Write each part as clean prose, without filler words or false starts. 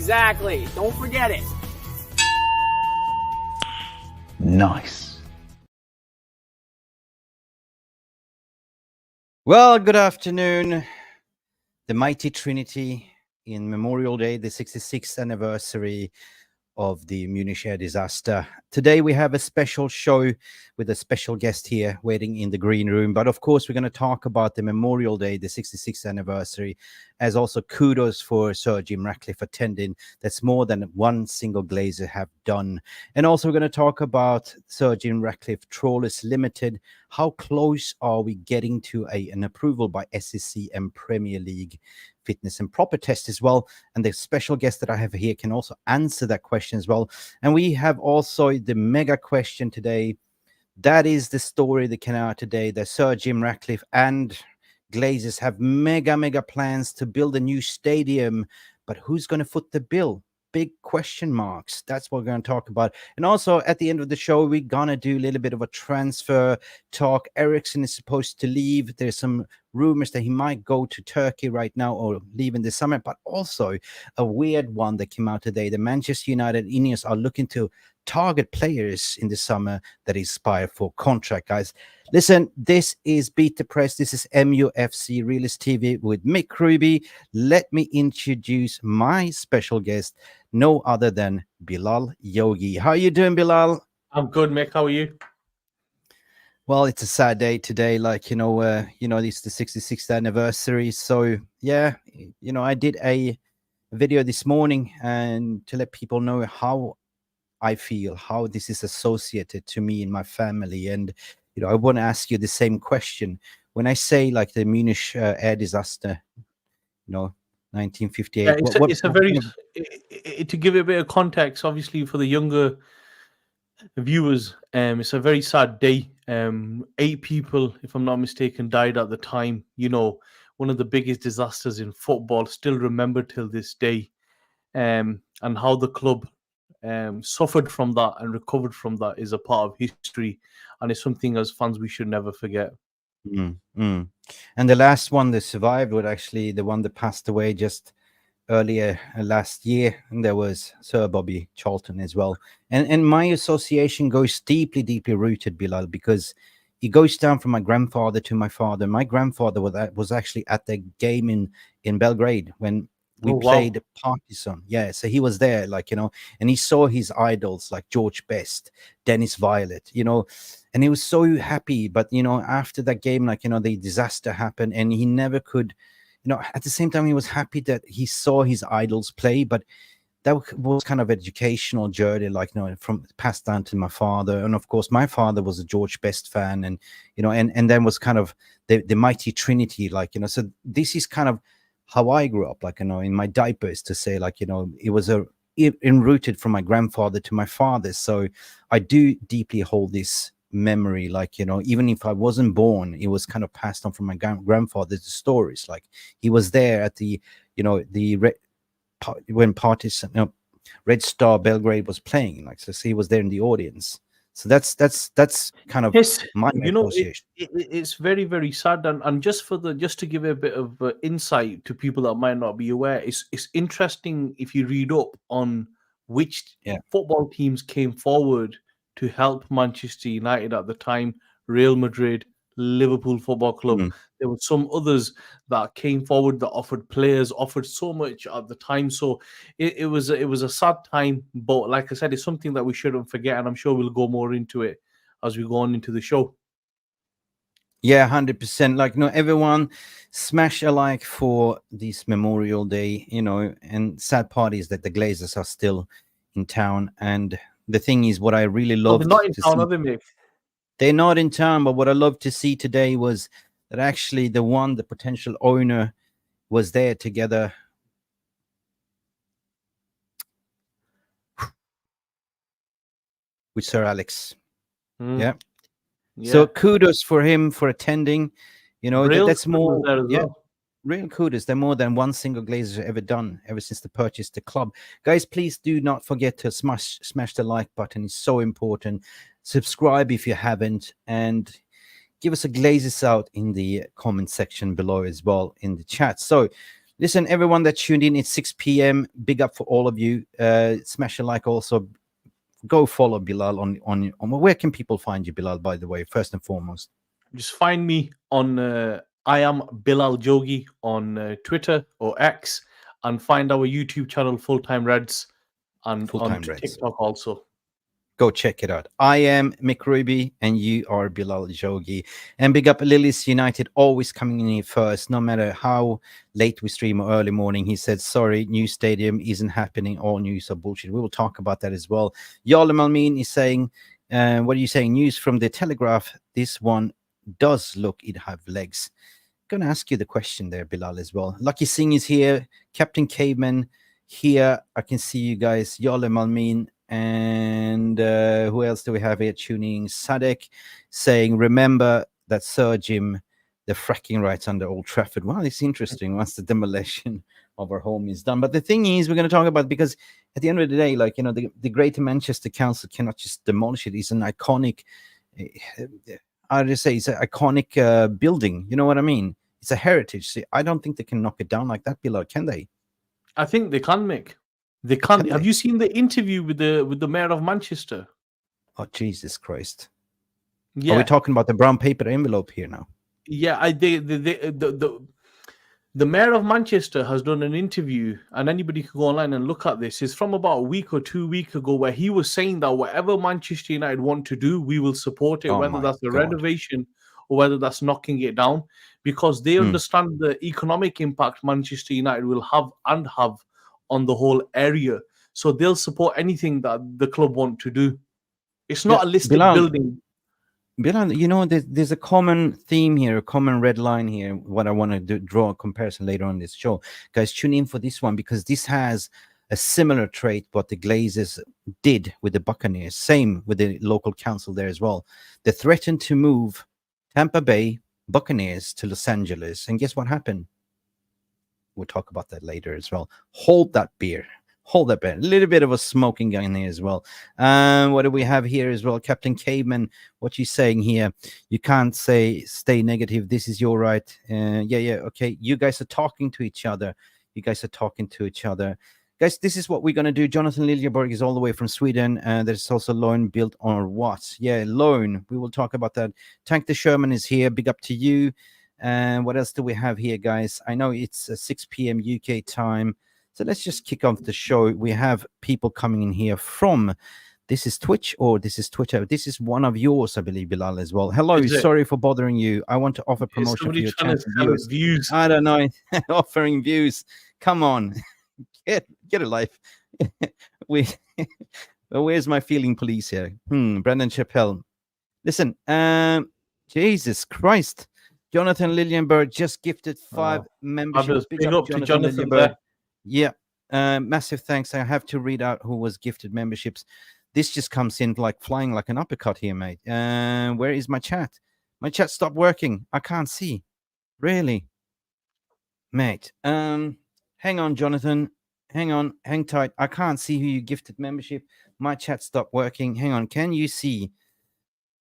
Exactly. Don't forget it. Nice. Well, good afternoon. The mighty Trinity in Memorial Day, the 66th anniversary of the Munich air disaster. Today we have a special show with a special guest here waiting in the green room. But of course, we're going to talk about the Memorial Day, the 66th anniversary, as also kudos for Sir Jim Ratcliffe attending. That's more than one single Glazer have done. And also we're going to talk about Sir Jim Ratcliffe Trawlers Limited. How close are we getting to an approval by SEC and Premier League fitness and proper test as well? And the special guest that I have here can also answer that question as well. And we have also the mega question today. That is the story that came out today, that Sir Jim Ratcliffe and Glazers have mega plans to build a new stadium, but who's going to foot the bill? Big question marks. That's what we're going to talk about. And also at the end of the show, we're going to do a little bit of a transfer talk. Eriksen is supposed to leave. There's some rumors that he might go to Turkey right now or leave in the summer, but also a weird one that came out today. The Manchester United INEOS are looking to target players in the summer that aspire for contract, guys. Listen, this is Beat the Press. This is Mufc Realist TV with Mick Ruby. Let me introduce my special guest, no other than Bilal Jogi. How are you doing, Bilal? I'm good, Mick. How are you? Well, it's a sad day today. Like, it's the 66th anniversary. So, yeah, I did a video this morning and to let people know how I feel, how this is associated to me and my family. And, I want to ask you the same question. When I say like the Munich air disaster, 1958. Yeah, it's a very, to give it a bit of context, obviously for the younger viewers, it's a very sad day. 8 people, if I'm not mistaken, died at the time. One of the biggest disasters in football, still remembered till this day, and how the club suffered from that and recovered from that is a part of history, and it's something as fans we should never forget. And the last one that survived was actually the one that passed away just earlier last year, and there was Sir Bobby Charlton as well. And my association goes deeply rooted, Bilal, because it goes down from my grandfather to my father. My grandfather was actually at the game in Belgrade when we played Partizan. Yeah, so he was there, and he saw his idols like George Best, Dennis Violet, and he was so happy. But, after that game, the disaster happened and he never could, at the same time, he was happy that he saw his idols play, but that was kind of educational journey, from passed down to my father. And of course, my father was a George Best fan and, and then was kind of the mighty Trinity, so this is kind of how I grew up, in my diapers, to say, it was enrooted from my grandfather to my father. So I do deeply hold this memory, even if I wasn't born, it was kind of passed on from my grandfather. The stories, he was there at the, when Partizan, Red Star Belgrade was playing, so he was there in the audience. So that's kind of my association. It's very sad, and just to give a bit of insight to people that might not be aware, it's interesting if you read up on which football teams came forward to help Manchester United at the time, Real Madrid, Liverpool Football Club. There were some others that came forward that offered players, offered so much at the time. So it was a sad time, but like I said, it's something that we shouldn't forget, and I'm sure we'll go more into it as we go on into the show. Yeah, 100%. Everyone smash a like for this Memorial Day, and sad part is that the Glazers are still in town. And the thing is, what I really love, they're not in town, are they, Mick? They're not in town, but what I love to see today was that actually the potential owner was there together with Sir Alex. Yeah. So kudos for him for attending. That's more real kudos. They're more than one single Glazer ever done ever since they purchased the club. Guys, please do not forget to smash the like button. It's so important. Subscribe if you haven't, and give us a Glazers out in the comment section below as well in the chat. So Listen, everyone that tuned in, it's 6 p.m. Big up for all of you. Smash a like also. Go follow Bilal on where can people find you, Bilal, by the way, first and foremost? Just find me on I am Bilal Jogi on Twitter or X, and find our YouTube channel Full Time Reds, and on TikTok also. Go check it out. I am Mick Ruby and you are Bilal Jogi. And big up Lilies United, always coming in here first, no matter how late we stream or early morning. He said, sorry, new stadium isn't happening. All news are bullshit. We will talk about that as well. Yala Malmin is saying, what are you saying? News from the Telegraph. This one does look it have legs. Going to ask you the question there, Bilal, as well. Lucky Singh is here. Captain Caveman here. I can see you guys. Yala Malmin. And who else do we have here tuning? Sadek saying, remember that Sir Jim, the fracking rights under Old Trafford. Well, it's interesting once the demolition of our home is done. But the thing is, we're going to talk about, because at the end of the day, like, you know, the Greater Manchester Council cannot just demolish it. It's an iconic, how do you say, it's an iconic building. You know what I mean? It's a heritage. See, I don't think they can knock it down like that, Bilal, can they? I think they can, Mick. They can't. Have you seen the interview with the mayor of Manchester? Oh, Jesus Christ! Yeah, are we talking about the brown paper envelope here now? Yeah, the mayor of Manchester has done an interview, and anybody can go online and look at this. It's from about a week or 2 weeks ago, where he was saying that whatever Manchester United want to do, we will support it, whether that's a renovation or whether that's knocking it down, because they understand the economic impact Manchester United will have on the whole area. So they'll support anything that the club want to do. It's not a listed building. Bilal, you know, there's a common theme here, a common red line here. What I want to draw a comparison later on this show. Guys, tune in for this one, because this has a similar trait what the Glazers did with the Buccaneers. Same with the local council there as well. They threatened to move Tampa Bay Buccaneers to Los Angeles. And guess what happened? We'll talk about that later as well. Hold that beer. Hold that beer. A little bit of a smoking gun there as well. What do we have here as well? Captain Caveman, what you saying here? You can't say stay negative. This is your right. Yeah. Okay. You guys are talking to each other. Guys, this is what we're going to do. Jonathan Liljeborg is all the way from Sweden. There's also loan built on what? Yeah, loan. We will talk about that. Tank the Sherman is here. Big up to you. And what else do we have here, guys? I know it's 6 p.m. UK time. So let's just kick off the show. We have people coming in here from, this is Twitch or this is Twitter. This is one of yours, I believe, Bilal, as well. Hello, sorry for bothering you. I want to offer promotion for your channel views. I don't know. Offering views. Come on. Get a life. Well, where's my feeling police here? Brendan Chappelle. Listen, Jesus Christ. Jonathan Liljenberg just gifted 5 memberships. Big up to Jonathan there. Yeah. Massive thanks. I have to read out who was gifted memberships. This just comes in like flying like an uppercut here, mate. Where is my chat? My chat stopped working. I can't see. Really? Mate. Hang on, Jonathan. Hang tight. I can't see who you gifted membership. My chat stopped working. Hang on. Can you see?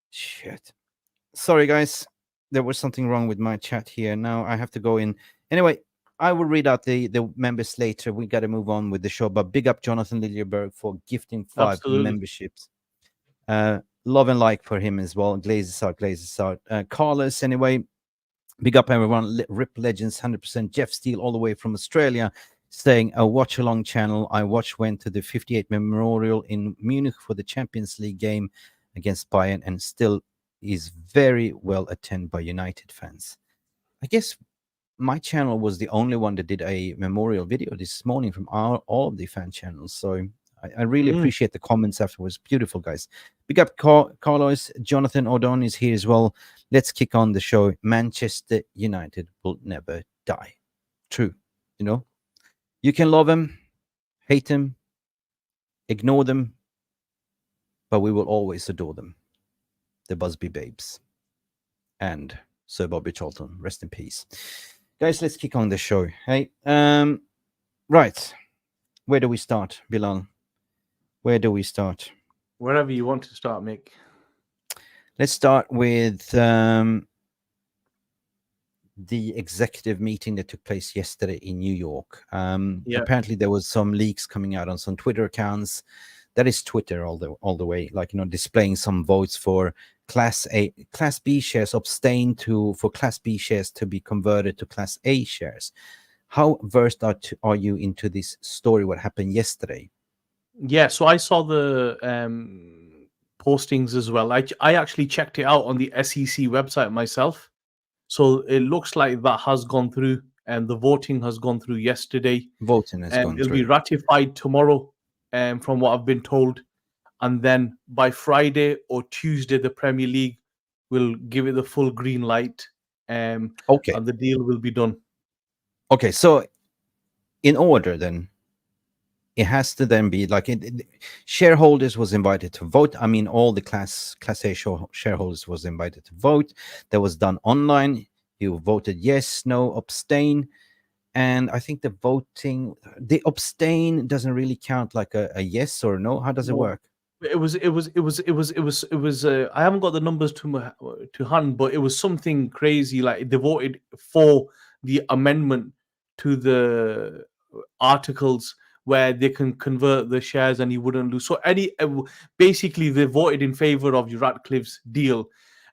Shit. Sorry, guys. There was something wrong with my chat here. Now I have to go in. Anyway, I will read out the members later. We got to move on with the show. But big up Jonathan Liljeberg for gifting 5 memberships. Love and like for him as well. Glazers out. Carlos, anyway. Big up everyone. Rip Legends, 100%. Jeff Steele, all the way from Australia, saying a watch-along channel. I went to the 58 Memorial in Munich for the Champions League game against Bayern, and still is very well attended by United fans. I guess my channel was the only one that did a memorial video this morning from all of the fan channels. So I really appreciate the comments afterwards. Beautiful, guys. Big up Carlos. Jonathan O'Don is here as well. Let's kick on the show. Manchester United will never die. True. You know, you can love them, hate them, ignore them, but we will always adore them. The Busby Babes and Sir Bobby Charlton. Rest in peace. Guys, let's kick on the show. Hey, right. Where do we start, Bilal? Where do we start? Wherever you want to start, Mick. Let's start with the the executive meeting that took place yesterday in New York. Yeah. Apparently, there was some leaks coming out on some Twitter accounts. That is Twitter all the way, like, displaying some votes for Class B shares abstain for Class B shares to be converted to Class A shares. How versed are you into this story? What happened yesterday? Yeah, so I saw the postings as well. I actually checked it out on the SEC website myself. So it looks like that has gone through, and the voting has gone through yesterday. Voting has gone It'll through. be ratified tomorrow, from what I've been told. And then by Friday or Tuesday, the Premier League will give it the full green light, Okay. and the deal will be done. Okay, so in order then, it has to then be like shareholders was invited to vote. I mean, all the Class A shareholders was invited to vote. That was done online. You voted yes, no, abstain. And I think the abstain doesn't really count like a yes or no. How does it work? It was. I haven't got the numbers to hand, but it was something crazy. Like they voted for the amendment to the articles where they can convert the shares and he wouldn't lose. So basically they voted in favor of Ratcliffe's deal.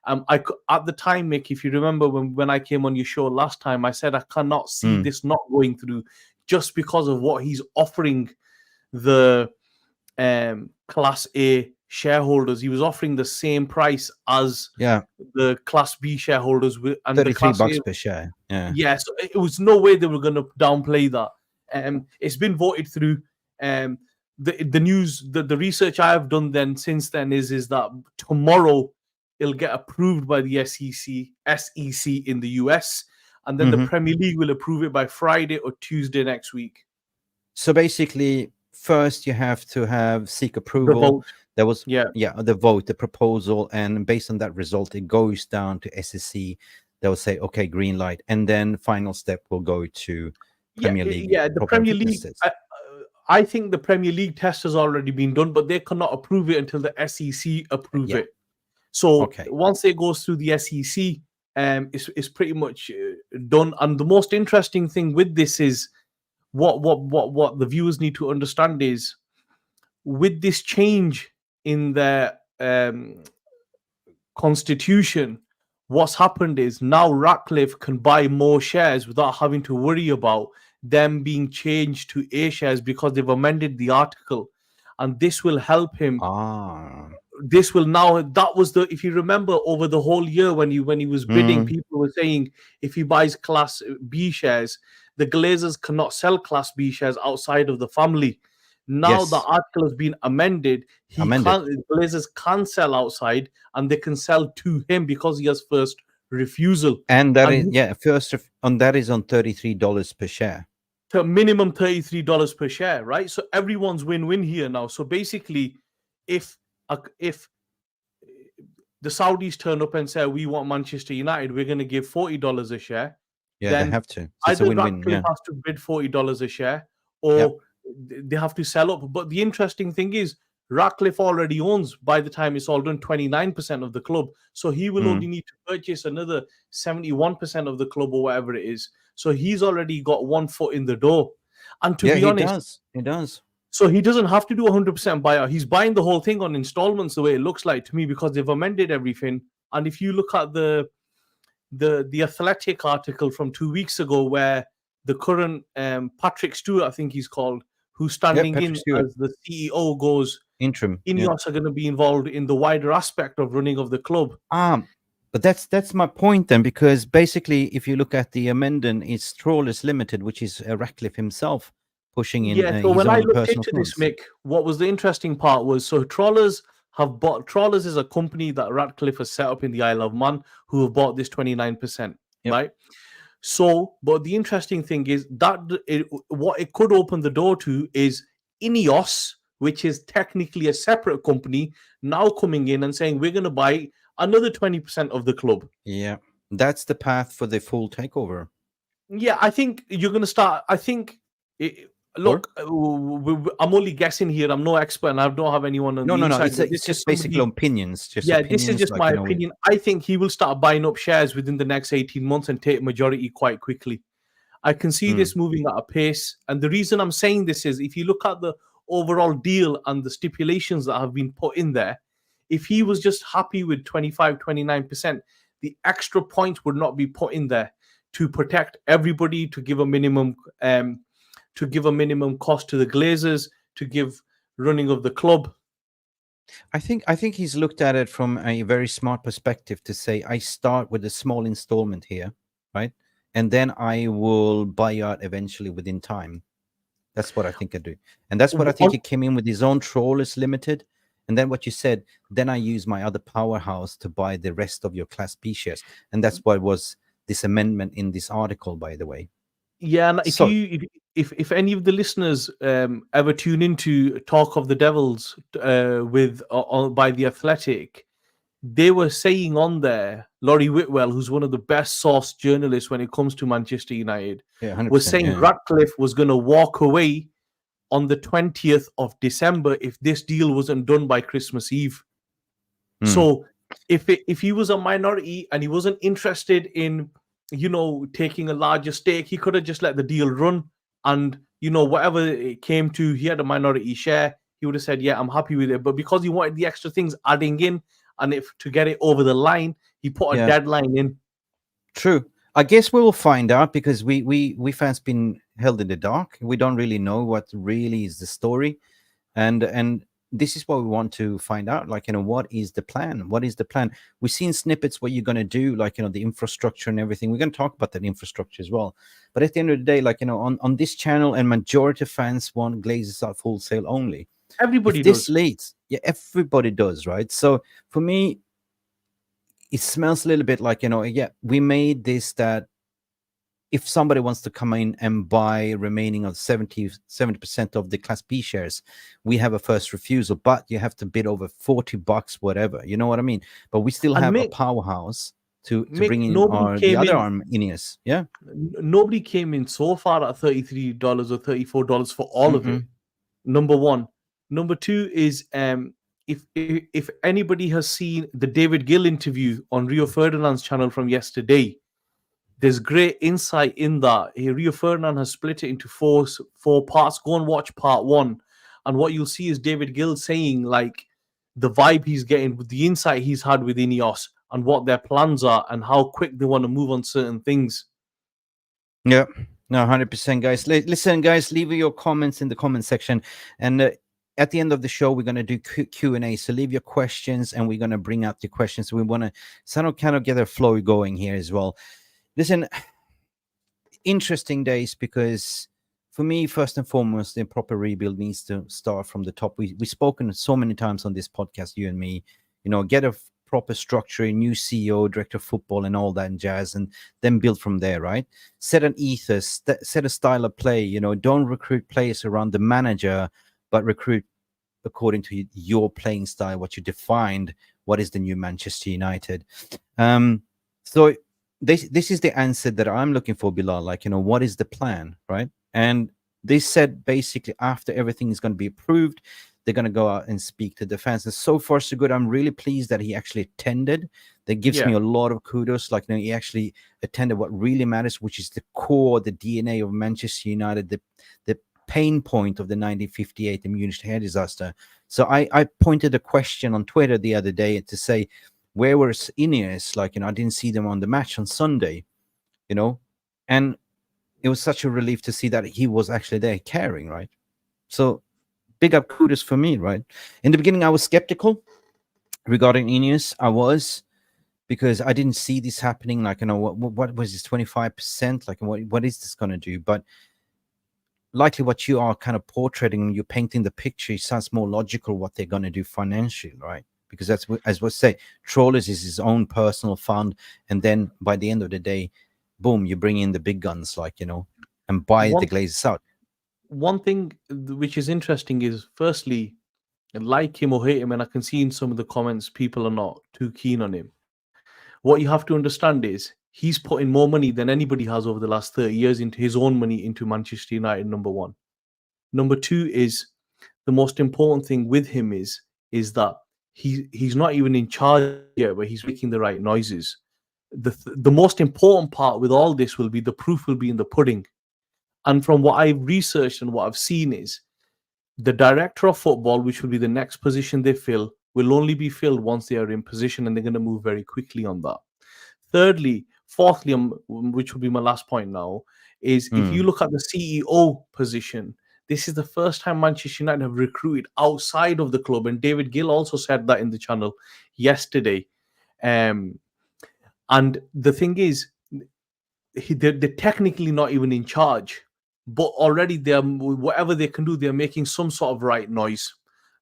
At the time, Mick, if you remember when I came on your show last time, I said I cannot see this not going through just because of what he's offering the Class A shareholders. He was offering the same price as the Class B shareholders, and the Class $33 A per share. Yeah. Yeah, so it was no way they were going to downplay that. It's been voted through. The news, the research I have done since then is that tomorrow it'll get approved by the SEC in the US, and then the Premier League will approve it by Friday or Tuesday next week. So basically, first you have to seek approval. The vote. There was the vote, the proposal, and based on that result, it goes down to SEC. They will say, okay, green light, and then final step will go to Premier League. Yeah, the Premier League. I think the Premier League test has already been done, but they cannot approve it until the SEC approve it. So once it goes through the SEC, it's pretty much done. And the most interesting thing with this is what the viewers need to understand is with this change in the constitution, what's happened is now Ratcliffe can buy more shares without having to worry about them being changed to A shares because they've amended the article, and this will help him. This will now. That was if you remember over the whole year when he was bidding, people were saying if he buys Class B shares, the Glazers cannot sell Class B shares outside of the family. Now the article has been amended. Glazers can sell outside, and they can sell to him because he has first refusal. And that is on $33 per share. To minimum $33 per share, right? So everyone's win-win here now. So basically, if the Saudis turn up and say we want Manchester United, we're going to give $40 a share. Yeah, then they have to. So either Ratcliffe has to bid $40 a share, or they have to sell up. But the interesting thing is, Ratcliffe already owns, by the time it's all done, 29% of the club. So he will only need to purchase another 71% of the club or whatever it is. So he's already got one foot in the door. And to be honest, he does. So he doesn't have to do 100% buyout. He's buying the whole thing on installments, the way it looks like to me, because they've amended everything. And if you look at the Athletic article from 2 weeks ago, where the current Patrick Stewart, I think he's called, who's standing in as the CEO, goes, interim. INEOS are going to be involved in the wider aspect of running of the club. But that's my point then, because basically, if you look at the amendment, it's Trawlers Limited, which is Ratcliffe himself pushing in. So when I looked into this, Mick, what was the interesting part was, so Trawlers is a company that Ratcliffe has set up in the Isle of Man, who have bought this 29%, right? So, but the interesting thing is that what it could open the door to is INEOS, which is technically a separate company, now coming in and saying we're going to buy another 20% of the club. Yeah, that's the path for the full takeover. Yeah, I think you're going to start. I think Look, I'm only guessing here. I'm no expert, and I don't have anyone on the inside. It's just basically opinions. This is just my opinion. I think he will start buying up shares within the next 18 months and take majority quite quickly. I can see this moving at a pace. And the reason I'm saying this is if you look at the overall deal and the stipulations that have been put in there, if he was just happy with 25, 29%, the extra points would not be put in there to protect everybody, to give a minimum cost to the Glazers, to give running of the club. I think he's looked at it from a very smart perspective to say, I start with a small installment here, right? And then I will buy out eventually within time. That's what I think I do. And that's what I think he came in with his own Trawlers Limited. And then what you said, then I use my other powerhouse to buy the rest of your Class B shares. And that's what was this amendment in this article, by the way. Yeah, and if any of the listeners ever tune into Talk of the Devils by The Athletic, they were saying on there, Laurie Whitwell, who's one of the best sourced journalists when it comes to Manchester United, was saying Ratcliffe was going to walk away on the 20th of December if this deal wasn't done by Christmas Eve. So if he was a minority and he wasn't interested in taking a larger stake, he could have just let the deal run, and whatever it came to, he had a minority share, he would have said, yeah, I'm happy with it. But because he wanted the extra things adding in, and to get it over the line, he put a deadline in. True. I guess we will find out, because we fans been held in the dark. We don't really know what really is the story, and this is what we want to find out. Like, what is the plan? What is the plan? We've seen snippets what you're going to do, like, the infrastructure and everything. We're going to talk about that infrastructure as well. But at the end of the day, like, on this channel, and majority of fans want Glazers out full sale only. Everybody does. This leads. Yeah, everybody does, right? So for me, it smells a little bit like, we made this that if somebody wants to come in and buy remaining of 70% of the Class B shares, we have a first refusal, but you have to bid over $40, whatever. You know what I mean? But we still have a powerhouse to bring in the other arm, INEOS. Yeah. Nobody came in so far at $33 or $34 for all of it. Number one. Number two is if anybody has seen the David Gill interview on Rio Ferdinand's channel from yesterday, there's great insight in that. Rio Ferdinand has split it into four parts. Go and watch part one. And what you'll see is David Gill saying, like, the vibe he's getting, with the insight he's had with INEOS and what their plans are and how quick they want to move on certain things. Yeah, no, 100%, guys. Listen, guys, leave your comments in the comment section. And at the end of the show, we're going to do Q&A. So leave your questions, and we're going to bring out the questions. We want to kind of get a flow going here as well. Listen, interesting days, because for me, first and foremost, the proper rebuild needs to start from the top. We've spoken so many times on this podcast, you and me, get a proper structure, a new CEO, director of football, and all that and jazz, and then build from there, right? Set an ethos, set a style of play, don't recruit players around the manager, but recruit according to your playing style, what you defined, what is the new Manchester United. So this is the answer that I'm looking for, Bilal. Like, what is the plan, right? And they said basically after everything is going to be approved, they're going to go out and speak to the fans. And so far, so good. I'm really pleased that he actually attended. That gives me a lot of kudos. Like, he actually attended what really matters, which is the core, the DNA of Manchester United, the pain point of the 1958, the Munich air disaster. So I pointed a question on Twitter the other day to say, where was INEOS? Like, I didn't see them on the match on Sunday, and it was such a relief to see that he was actually there caring, right? So big up kudos for me, right? In the beginning, I was skeptical regarding INEOS. I was, because I didn't see this happening. Like, what was this 25%? Like, what is this going to do? But likely what you are kind of portraying, you're painting the picture, it sounds more logical what they're going to do financially, right? Because that's, as we say, Trawlers is his own personal fund, and then by the end of the day, boom, you bring in the big guns, like, and buy the Glazers out. One thing which is interesting is, firstly, like him or hate him, and I can see in some of the comments people are not too keen on him. What you have to understand is he's put in more money than anybody has over the last 30 years into his own money into Manchester United, number one. Number two is the most important thing with him is that he's not even in charge yet, but he's making the right noises. The most important part with all this will be the proof will be in the pudding. And from what I've researched and what I've seen is the director of football, which will be the next position they fill, will only be filled once they are in position, and they're going to move very quickly on that. Fourthly, which will be my last point now, is if you look at the CEO position, this is the first time Manchester United have recruited outside of the club. And David Gill also said that in the channel yesterday. And the thing is, they're technically not even in charge, but already they're whatever they can do, they're making some sort of right noise.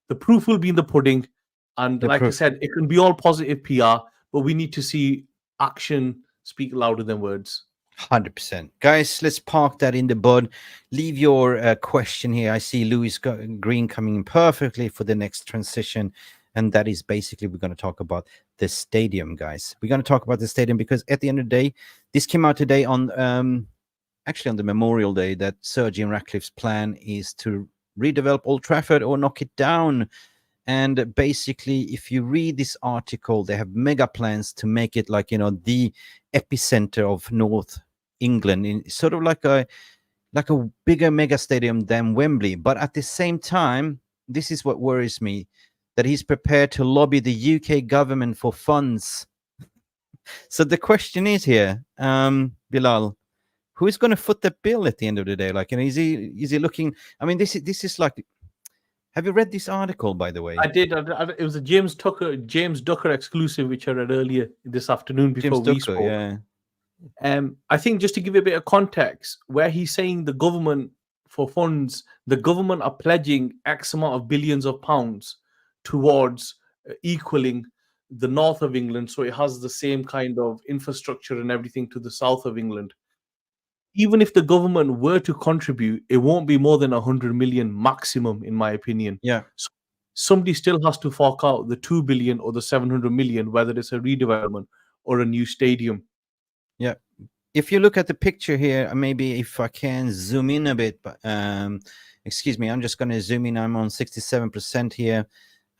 The proof will be in the pudding. And like I said, it can be all positive PR, but we need to see action speak louder than words. 100%. Guys, let's park that in the bud. Leave your question here. I see Lewis Green coming in perfectly for the next transition. And that is basically, we're going to talk about the stadium, guys. We're going to talk about the stadium because at the end of the day, this came out today on, actually on the Memorial Day, that Sir Jim Ratcliffe's plan is to redevelop Old Trafford or knock it down. And basically, if you read this article, they have mega plans to make it like, the epicenter of North England, in sort of like a bigger mega stadium than Wembley. But at the same time, this is what worries me, that he's prepared to lobby the UK government for funds. So the question is here, Bilal, who is going to foot the bill at the end of the day? Like, is he looking? I mean, this is like. Have you read this article, by the way? I did. It was a James Ducker exclusive, which I read earlier this afternoon before we spoke. Yeah. I think just to give you a bit of context, where he's saying the government for funds, the government are pledging X amount of billions of pounds towards equaling the north of England, so it has the same kind of infrastructure and everything to the south of England. Even if the government were to contribute, it won't be more than 100 million maximum, in my opinion. Yeah. So somebody still has to fork out the 2 billion or the 700 million, whether it's a redevelopment or a new stadium. Yeah. If you look at the picture here, maybe if I can zoom in a bit, but excuse me, I'm just going to zoom in. I'm on 67% here.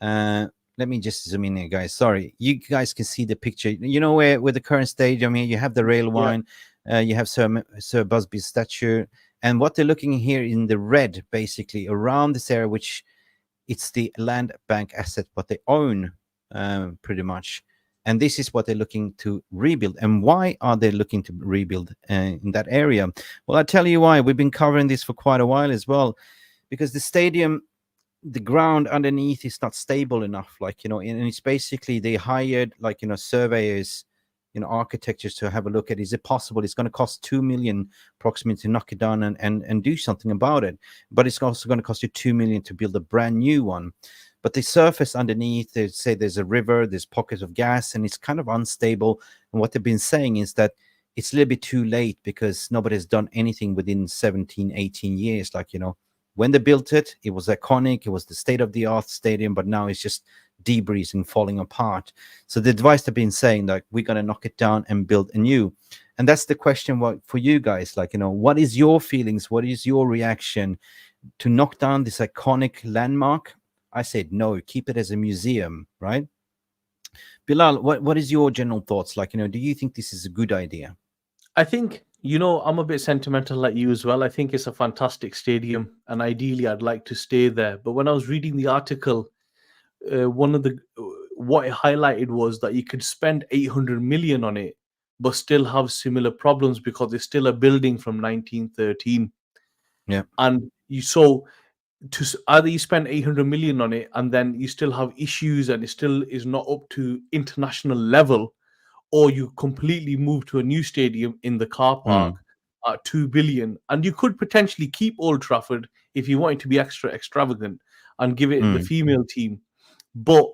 Let me just zoom in here, guys. Sorry. You guys can see the picture. You know where the current stadium here, you have the rail line. You have Sir Busby's statue, and what they're looking here in the red, basically around this area, which it's the land bank asset, what they own, pretty much. And this is what they're looking to rebuild. And why are they looking to rebuild in that area? Well, I'll tell you why. We've been covering this for quite a while as well, because the stadium, the ground underneath is not stable enough. Like, and it's basically they hired surveyors, architectures to have a look at. Is it possible? It's going to cost 2 million approximately to knock it down and do something about it. But it's also going to cost you 2 million to build a brand new one. But the surface underneath, they say there's a river, there's pockets of gas, and it's kind of unstable. And what they've been saying is that it's a little bit too late because nobody has done anything within 17, 18 years. Like, when they built it, it was iconic. It was the state-of-the-art stadium, but now it's just debris and falling apart. So the advice they've been saying, like, we're going to knock it down and build anew. And that's the question for you guys. Like, what is your feelings? What is your reaction to knock down this iconic landmark? I said, no, keep it as a museum, right? Bilal, what is your general thoughts? Like, do you think this is a good idea? I think, I'm a bit sentimental like you as well. I think it's a fantastic stadium, and ideally I'd like to stay there. But when I was reading the article, what it highlighted was that you could spend 800 million on it, but still have similar problems because it's still a building from 1913. Yeah. And either you spend 800 million on it and then you still have issues and it still is not up to international level, or you completely move to a new stadium in the car park at 2 billion. And you could potentially keep Old Trafford if you wanted to be extra extravagant and give it the female team. But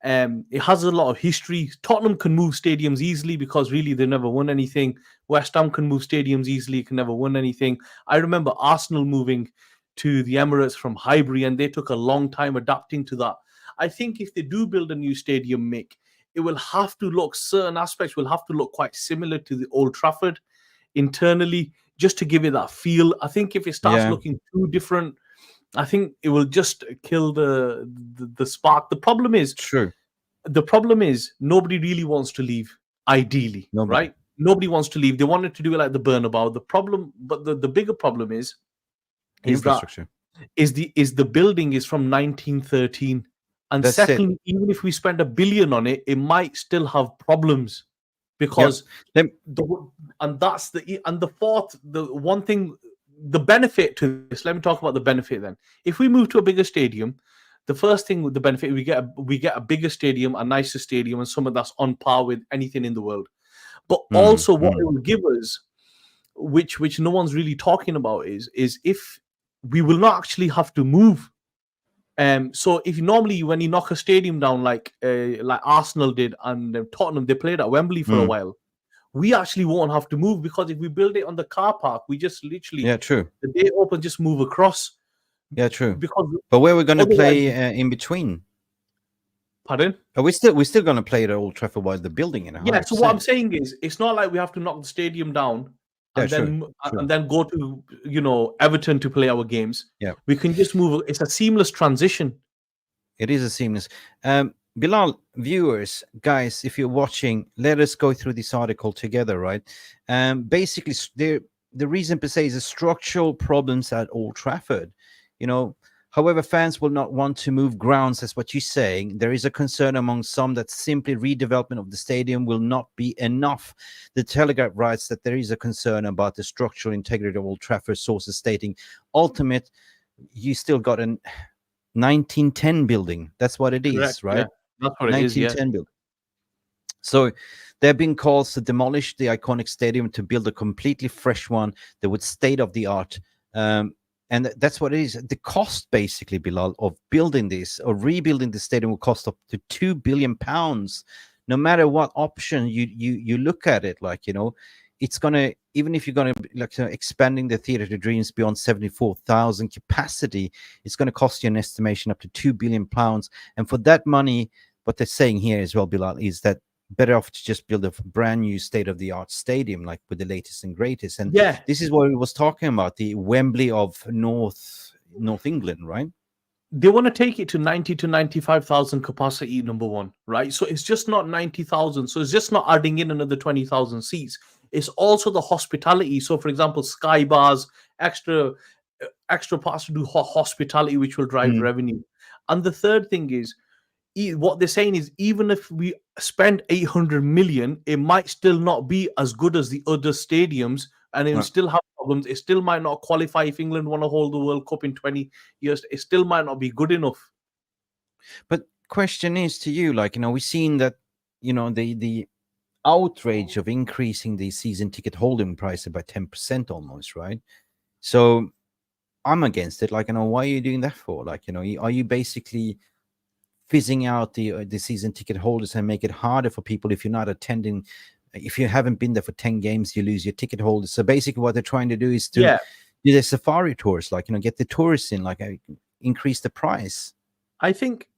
it has a lot of history. Tottenham can move stadiums easily because really they never won anything. West Ham can move stadiums easily, can never win anything. I remember Arsenal moving to the Emirates from Highbury, and they took a long time adapting to that. I think if they do build a new stadium, Mick, it will have to look, certain aspects will have to look quite similar to the Old Trafford internally, just to give it that feel. I think if it starts looking too different, I think it will just kill the spark. The problem is nobody really wants to leave. Ideally, right? Nobody wants to leave. They wanted to do it like the Bernabeu. The problem, but the bigger problem is infrastructure. The building is from 1913, and That's secondly, even if we spend $1 billion on it, it might still have problems because the one thing, the benefit to this. Let me talk about the benefit then. If we move to a bigger stadium, the first thing with the benefit, we get a bigger stadium, a nicer stadium, and something that's on par with anything in the world. But also, what it will give us, which no one's really talking about, is if we will not actually have to move. So if normally when you knock a stadium down like Arsenal did and Tottenham, they played at Wembley for a while. We actually won't have to move because if we build it on the car park, we just literally the day open, just move across. Yeah, true. But where are we going to play in between? Pardon? Are we're still going to play at Old Trafford while the building in a 100%. Yeah. So what I'm saying is, it's not like we have to knock the stadium down and then go to Everton to play our games. Yeah, we can just move. It's a seamless transition. It is a seamless. Bilal, viewers, guys, if you're watching, let us go through this article together, right? Basically, the reason per se is the structural problems at Old Trafford. However, fans will not want to move grounds, as what you're saying. There is a concern among some that simply redevelopment of the stadium will not be enough. The Telegraph writes that there is a concern about the structural integrity of Old Trafford, sources stating, ultimate, you still got a 1910 building. That's what it is. Correct, right? Yeah. That's what it is, 1910 building. So there have been calls to demolish the iconic stadium to build a completely fresh one that would state-of-the-art. And that's what it is. The cost, basically, Bilal, of building this or rebuilding the stadium will cost up to £2 billion. No matter what option you look at it, it's gonna, even if you're gonna expanding the Theatre of Dreams beyond 74,000 capacity, it's gonna cost you an estimation up to £2 billion. And for that money, what they're saying here as well, Bilal, is that better off to just build a brand new state-of-the-art stadium, like with the latest and greatest. And this is what we was talking about, the Wembley of North England, right? They want to take it to 90 to 95,000 capacity, number one, right? So it's just not 90,000. So it's just not adding in another 20,000 seats. It's also the hospitality. So, for example, sky bars, extra parts to do hospitality, which will drive revenue. And the third thing is, what they're saying is, even if we spend 800 million, it might still not be as good as the other stadiums, and it will still have problems. It still might not qualify if England want to hold the World Cup in 20 years. It still might not be good enough. But question is to you, we've seen that, the outrage of increasing the season ticket holding price by 10% almost, right? So I'm against it. Why are you doing that for? Are you basically fizzing out the season ticket holders and make it harder for people if you're not attending? If you haven't been there for 10 games, you lose your ticket holders. So basically what they're trying to do is to do the safari tours, get the tourists in, increase the price. I think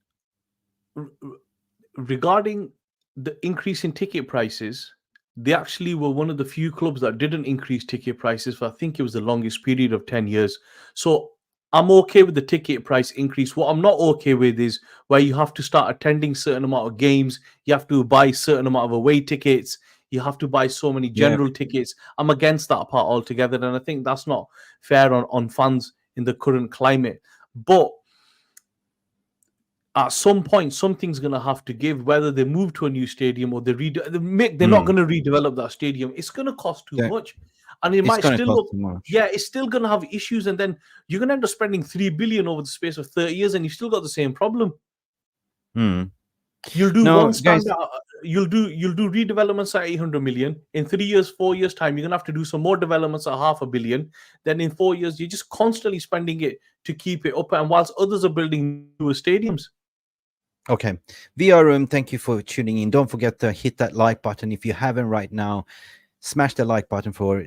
regarding the increase in ticket prices, they actually were one of the few clubs that didn't increase ticket prices for, I think it was the longest period of 10 years. So I'm okay with the ticket price increase. What I'm not okay with is where you have to start attending certain amount of games. You have to buy certain amount of away tickets. You have to buy so many general tickets. I'm against that part altogether. And I think that's not fair on fans in the current climate. But at some point, something's going to have to give, whether they move to a new stadium or they're not going to redevelop that stadium. It's going to cost too much. And it might still it's still going to have issues. And then you're going to end up spending 3 billion over the space of 30 years and you've still got the same problem. You'll do you'll do redevelopments at 800 million. In 3 years, 4 years time, you're going to have to do some more developments at 500 million. Then in 4 years, you're just constantly spending it to keep it up. And whilst others are building newer stadiums. Okay. VR Room, thank you for tuning in. Don't forget to hit that like button if you haven't right now. Smash the like button for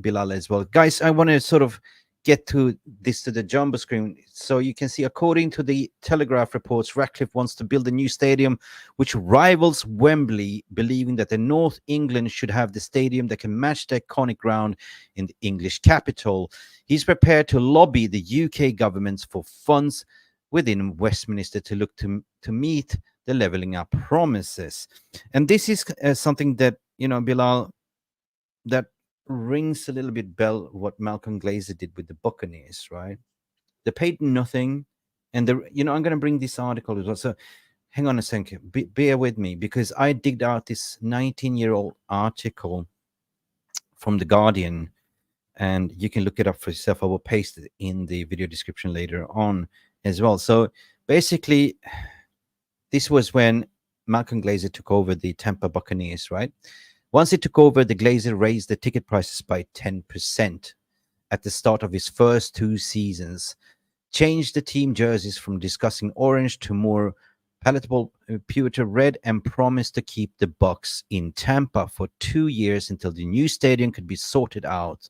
Bilal as well. Guys, I want to sort of get to this to the jumbo screen. So you can see, according to the Telegraph reports, Ratcliffe wants to build a new stadium which rivals Wembley, believing that the North England should have the stadium that can match the iconic ground in the English capital. He's prepared to lobby the UK government for funds within Westminster to look to meet the levelling up promises. And this is something that, Bilal, that rings a little bit bell what Malcom Glazer did with the Buccaneers, right? They paid nothing, and I'm going to bring this article as well. So, hang on a second, bear with me, because I digged out this 19-year-old article from the Guardian, and you can look it up for yourself. I will paste it in the video description later on as well. So, basically, this was when Malcom Glazer took over the Tampa Buccaneers, right? Once he took over, the Glazer raised the ticket prices by 10% at the start of his first 2 seasons, changed the team jerseys from discussing orange to more palatable pewter red, and promised to keep the Bucs in Tampa for 2 years until the new stadium could be sorted out.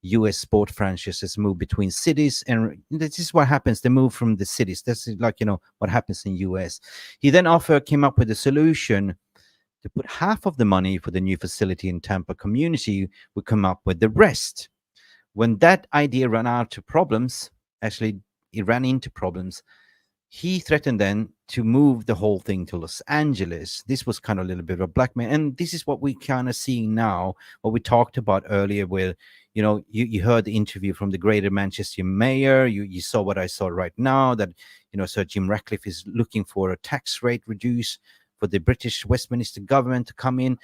U.S. sport franchises move between cities, and this is what happens. They move from the cities. That's like, what happens in U.S. He then came up with a solution to put half of the money for the new facility in Tampa community would come up with the rest. When that idea ran into problems, he threatened then to move the whole thing to Los Angeles. This was kind of a little bit of a blackmail. And this is what we kind of seeing now, what we talked about earlier, where, you heard the interview from the Greater Manchester mayor. You saw what I saw right now, that, Sir Jim Ratcliffe is looking for a tax rate reduce for the British Westminster government to come in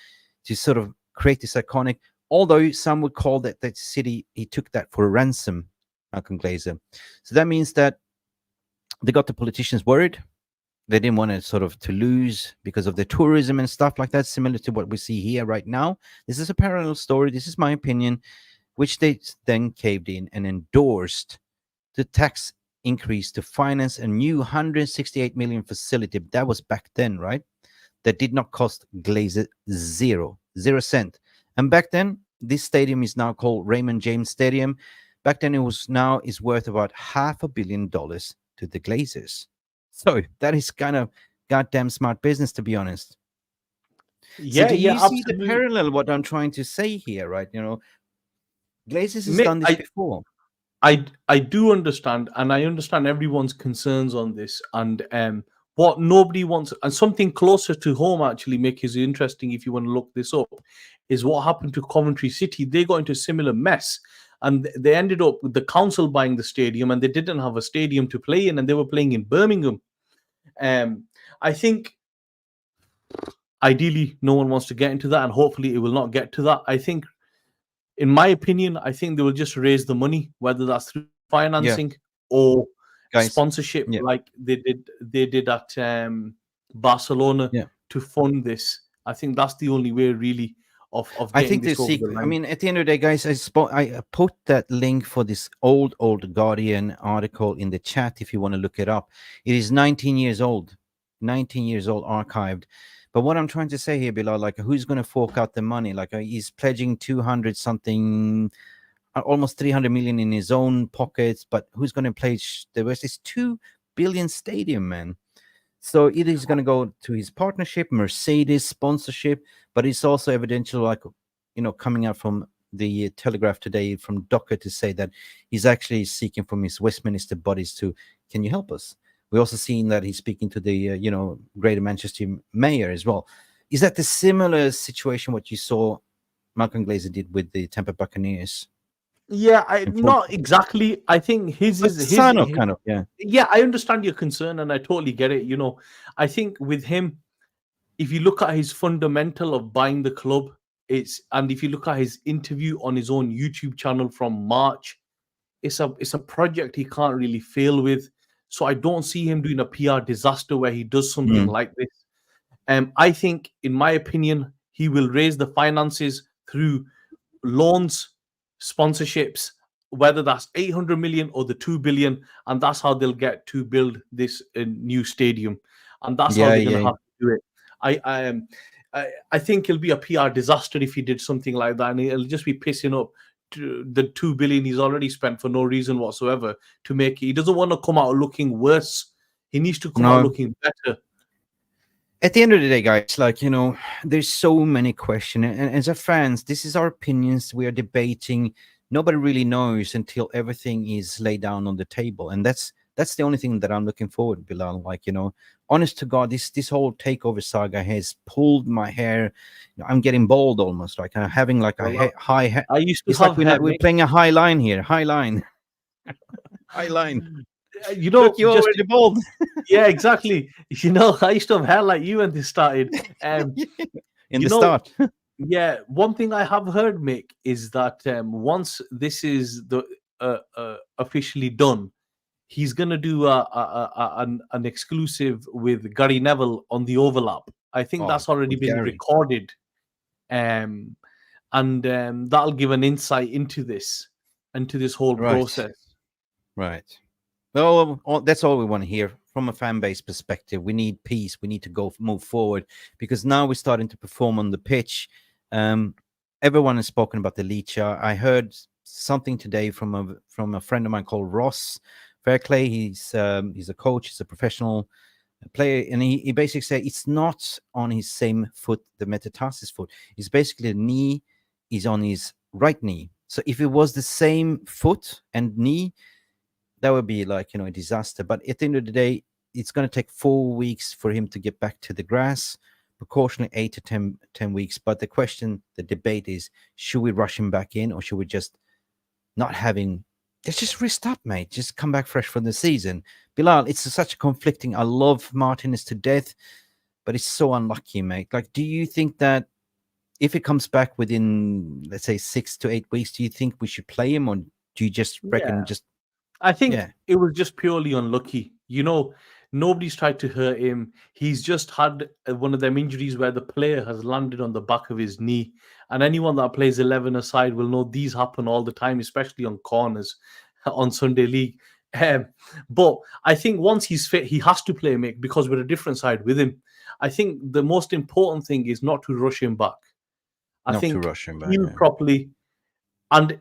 to sort of create this iconic, although some would call that city, he took that for a ransom, Malcom Glazer. So that means that they got the politicians worried. They didn't want to sort of to lose because of the tourism and stuff like that, similar to what we see here right now. This is a parallel story. This is my opinion, which they then caved in and endorsed the tax increase to finance a new 168 million facility. That was back then, right? That did not cost Glazer 0 cent. And back then, this stadium is now called Raymond James Stadium. Back then, is worth about $500 million to the Glazers. So that is kind of goddamn smart business, to be honest. Yeah, so do you see absolutely. the parallel, what I'm trying to say here, right? Glazers has done this before. I do understand, and I understand everyone's concerns on this, and what nobody wants, and something closer to home actually, Mick, is interesting if you want to look this up, is what happened to Coventry City. They got into a similar mess, and they ended up with the council buying the stadium, and they didn't have a stadium to play in, and they were playing in Birmingham. I think ideally no one wants to get into that, and hopefully it will not get to that. I think, in my opinion, I think they will just raise the money, whether that's through financing or sponsorship, like they did at Barcelona to fund this. I think that's the only way, really, of getting this over the line. I mean, at the end of the day, guys, I put that link for this old Guardian article in the chat if you want to look it up. It is 19 years old archived. But what I'm trying to say here, Bilal, like, who's going to fork out the money? Like, he's pledging 200 something, almost 300 million in his own pockets. But who's going to pledge the rest? It's 2 billion stadium, man. So it is going to go to his partnership, Mercedes sponsorship, but it's also evidential, like, coming out from the Telegraph today from Docker to say that he's actually seeking from his Westminster bodies to, can you help us? We're also seeing that he's speaking to the, Greater Manchester mayor as well. Is that the similar situation what you saw Malcom Glazer did with the Tampa Buccaneers? Yeah, not exactly. I think his kind of. Yeah, I understand your concern, and I totally get it. I think with him, if you look at his fundamental of buying the club, and if you look at his interview on his own YouTube channel from March, it's a project he can't really fail with. So I don't see him doing a PR disaster where he does something like this. I think, in my opinion, he will raise the finances through loans, sponsorships, whether that's 800 million or the 2 billion, and that's how they'll get to build this new stadium, and that's how they're going to have to do it. I think it'll be a PR disaster if he did something like that, and it'll just be pissing up the 2 billion he's already spent for no reason whatsoever to make it. He doesn't want to come out looking worse. He needs to come out looking better. At the end of the day, guys, like, you know, there's so many questions. And as a fans, this is our opinions. We are debating. Nobody really knows until everything is laid down on the table. And that's the only thing that I'm looking forward to, Bilal. Like, you know, honest to God, this whole takeover saga has pulled my hair. You know, I'm getting bald almost. Like I'm having like a high. I used to it's have like we're playing a high line here. High line. High line. You know, look, you're already bald. Yeah, exactly. You know, I used to have hair like you when this started. In the start. Yeah, one thing I have heard, Mick, is that once this is the officially done, he's gonna do an exclusive with Gary Neville on the overlap. I think that's already been recorded, and that'll give an insight into this whole process. Right. Well, that's all we want to hear from a fan base perspective. We need peace. We need to move forward because now we're starting to perform on the pitch. Everyone has spoken about the Leacher. I heard something today from a friend of mine called Ross Fairclay. He's a coach. He's a professional player, and he basically said it's not on his same foot, the metatarsus foot. It's basically the knee is on his right knee. So if it was the same foot and knee, that would be like, you know, a disaster. But at the end of the day, it's going to take 4 weeks for him to get back to the grass, precautionally 8 to 10 weeks. But the question, the debate is, should we rush him back in or should we just not have him? Let's just restart, mate. Just come back fresh from the season. Bilal, it's such a conflicting. I love Martinez to death, but it's so unlucky, mate. Like, do you think that if it comes back within, let's say, 6 to 8 weeks, do you think we should play him, or do you just reckon I think it was just purely unlucky. You know, nobody's tried to hurt him. He's just had one of them injuries where the player has landed on the back of his knee. And anyone that plays 11 aside will know these happen all the time, especially on corners on Sunday League. But I think once he's fit, he has to play Mick because we're a different side with him. I think the most important thing is not to rush him back. I think to rush him back, properly. And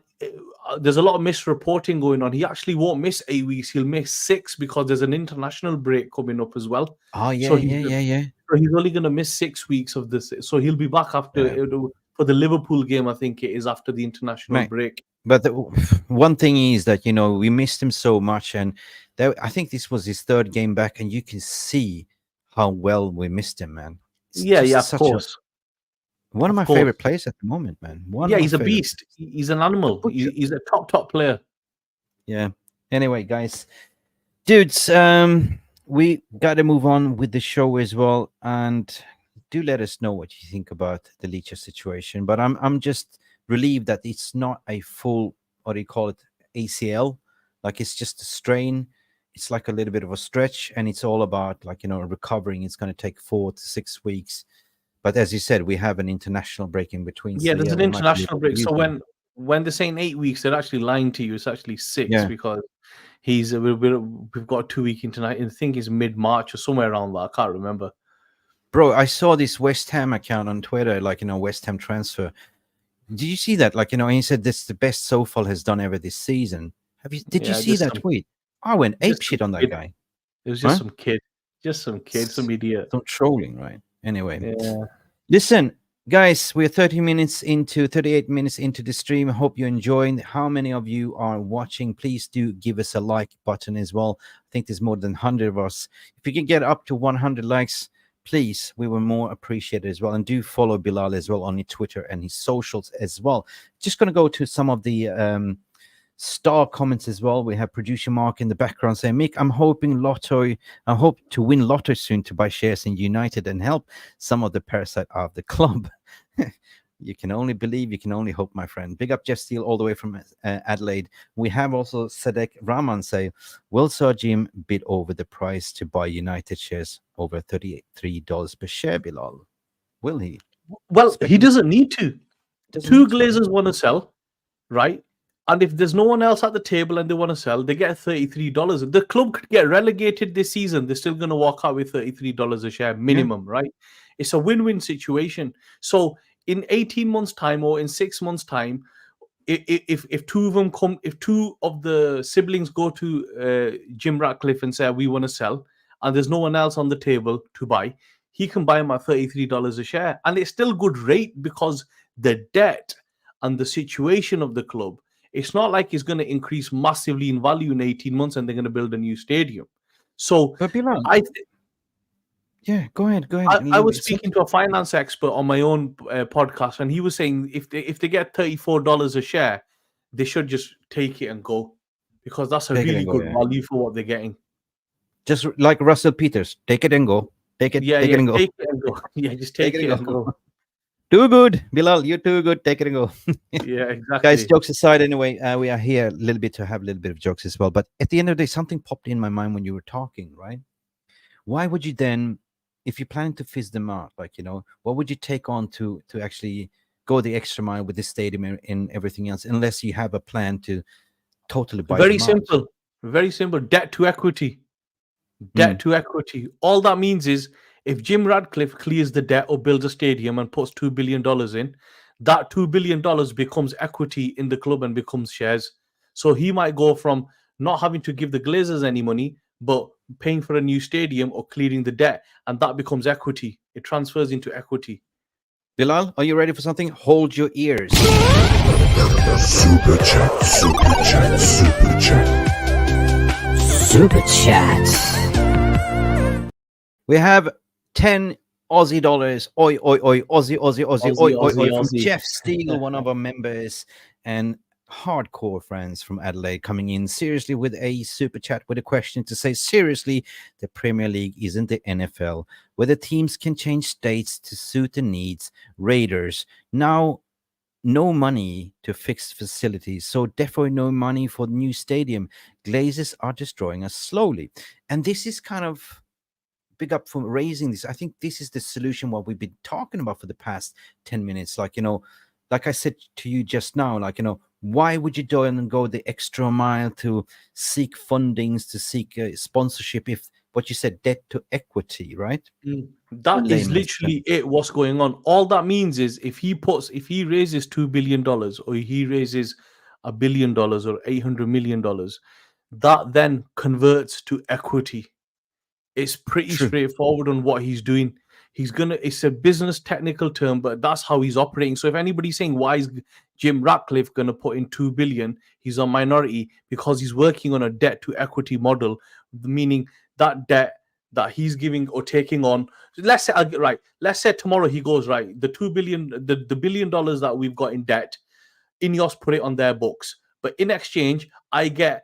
there's a lot of misreporting going on. He actually won't miss 8 weeks. He'll miss 6 because there's an international break coming up as well. Oh, yeah, So he's only going to miss 6 weeks of this. So he'll be back after for the Liverpool game, I think it is, after the international break. But one thing is that, you know, we missed him so much. And I think this was his 3rd game back. And you can see how well we missed him, man. Of course. One of my favorite players at the moment, man. He's a beast. He's an animal. He's a top player. Yeah. Anyway, guys, dudes, we got to move on with the show as well, and do let us know what you think about the Leacher situation. But I'm just relieved that it's not a full, what do you call it, ACL. Like, it's just a strain. It's like a little bit of a stretch, and it's all about, like, you know, recovering. It's going to take 4 to 6 weeks. But as you said, we have an international break in between. Yeah, there's an international break. So when they're saying 8 weeks, they're actually lying to you. It's actually 6 because we've got a 2 week international. I think it's mid-March or somewhere around that. I can't remember. Bro, I saw this West Ham account on Twitter, like, you know, West Ham transfer. Did you see that? Like, you know, he said this is the best Sofal has done ever this season. Did you see that tweet? I went apeshit on that guy. It was just some kid. Just some kid, some idiot. Some trolling, right? Anyway, listen, guys, we're 38 minutes into the stream. I hope you're enjoying. How many of you are watching? Please do give us a like button as well. I think there's more than 100 of us. If you can get up to 100 likes, please, we will more appreciate it as well. And do follow Bilal as well on his Twitter and his socials as well. Just going to go to some of the star comments as well. We have producer Mark in the background saying, Mick, I hope to win Lotto soon to buy shares in United and help some of the parasite of the club. You can only believe, you can only hope, my friend. Big up Jeff Steele all the way from Adelaide. We have also Sadek Rahman say, will Sir Jim bid over the price to buy United shares over $33 per share, Bilal? Will he? Well, he doesn't need to. Two Glazers want to sell, right? And if there's no one else at the table and they want to sell, they get $33. The club could get relegated this season. They're still going to walk out with $33 a share minimum, right? It's a win-win situation. So in 18 months' time or in 6 months' time, if two of them come, if two of the siblings go to Jim Ratcliffe and say we want to sell, and there's no one else on the table to buy, he can buy them at $33 a share, and it's still good rate because the debt and the situation of the club. It's not like it's going to increase massively in value in 18 months and they're going to build a new stadium. So But Bilal, yeah, go ahead. I was speaking to a finance expert on my own podcast, and he was saying if they get $34 a share, they should just take it and go, because that's a really good value for what they're getting. Just like Russell Peters, take it and go. Take it and go. Take it and go. Yeah, just take it and go. Too good, Bilal. You're too good. Take it and go. Yeah, exactly. Guys, jokes aside, anyway, we are here a little bit to have a little bit of jokes as well. But at the end of the day, something popped in my mind when you were talking, right? Why would you then, if you're planning to fish them out, like, you know, what would you take on to actually go the extra mile with the stadium and everything else, unless you have a plan to totally buy Very them out? simple. Very simple. Debt to equity. Debt to equity. All that means is if Jim Ratcliffe clears the debt or builds a stadium and puts $2 billion in, that $2 billion becomes equity in the club and becomes shares. So he might go from not having to give the Glazers any money, but paying for a new stadium or clearing the debt, and that becomes equity. It transfers into equity. Bilal, are you ready for something? Hold your ears. Super chat, super chat, super chat. Super chat. We have 10 Aussie dollars. Oi, oi, oi, Aussie, Aussie, Aussie, oi, oi, oi, from Jeff Steele, one of our members and hardcore friends from Adelaide, coming in seriously with a super chat with a question to say, seriously, the Premier League isn't the NFL, where the teams can change states to suit the needs. Raiders, now no money to fix facilities, so definitely no money for the new stadium. Glazers are destroying us slowly. And this is kind of big up for raising this. I think this is the solution what we've been talking about for the past 10 minutes. Like, you know, like I said to you just now, like, you know, why would you do and go the extra mile to seek fundings, to seek sponsorship, if what you said, debt to equity, right? That is literally it, what's going on. All that means is if he raises $2 billion or he raises $1 billion or $800 million, that then converts to equity. It's pretty straightforward on what he's doing. It's a business technical term, but that's how he's operating. So if anybody's saying, why is Jim Ratcliffe going to put in $2 billion, he's a minority, because he's working on a debt to equity model, meaning that debt that he's giving or taking on. Let's say tomorrow he goes, right, the $2 billion, the $1 billion that we've got in debt, INEOS put it on their books. But in exchange, I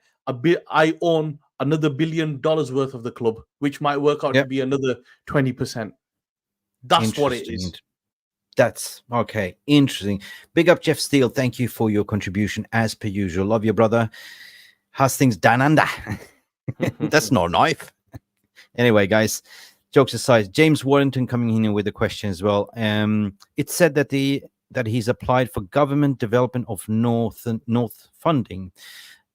own another $1 billion worth of the club, which might work out to be another 20%. That's what it is. That's okay. Interesting. Big up, Jeff Steele. Thank you for your contribution as per usual. Love your brother. How's things down under? That's not a knife. Anyway, guys, jokes aside, James Warrington coming in with a question as well. It said that he's applied for government development of North funding.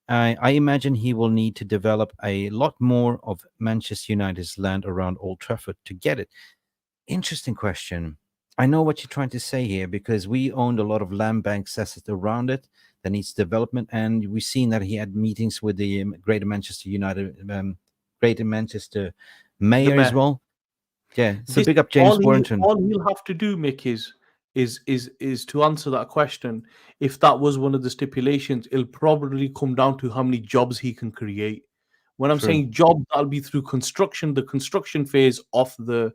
I imagine he will need to develop a lot more of Manchester United's land around Old Trafford to get it. Interesting question. I know what you're trying to say here, because we owned a lot of land banks assets around it that needs development, and we've seen that he had meetings with the Greater Manchester Mayor as well. Yeah. So big up James Warrington. All he'll have to do, Mick, is to answer that question. If that was one of the stipulations, it'll probably come down to how many jobs he can create. When I'm saying jobs, that'll be through construction, the construction phase of the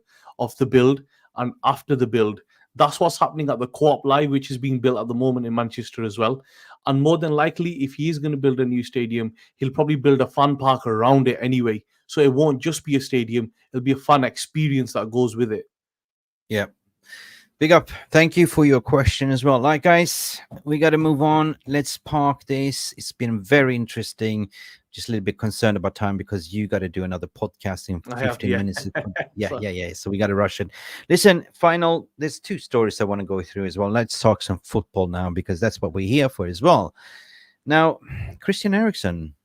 build, and after the build. That's what's happening at the Co-op Live, which is being built at the moment in Manchester as well. And more than likely, if he is going to build a new stadium, he'll probably build a fan park around it anyway. So it won't just be a stadium, it'll be a fun experience that goes with it. Yeah. Big up. Thank you for your question as well. Like, guys, we got to move on. Let's park this. It's been very interesting. Just a little bit concerned about time, because you got to do another podcast in 15 minutes. Yeah. So we got to rush it. Listen, there's two stories I want to go through as well. Let's talk some football now, because that's what we're here for as well. Now, Christian Eriksen,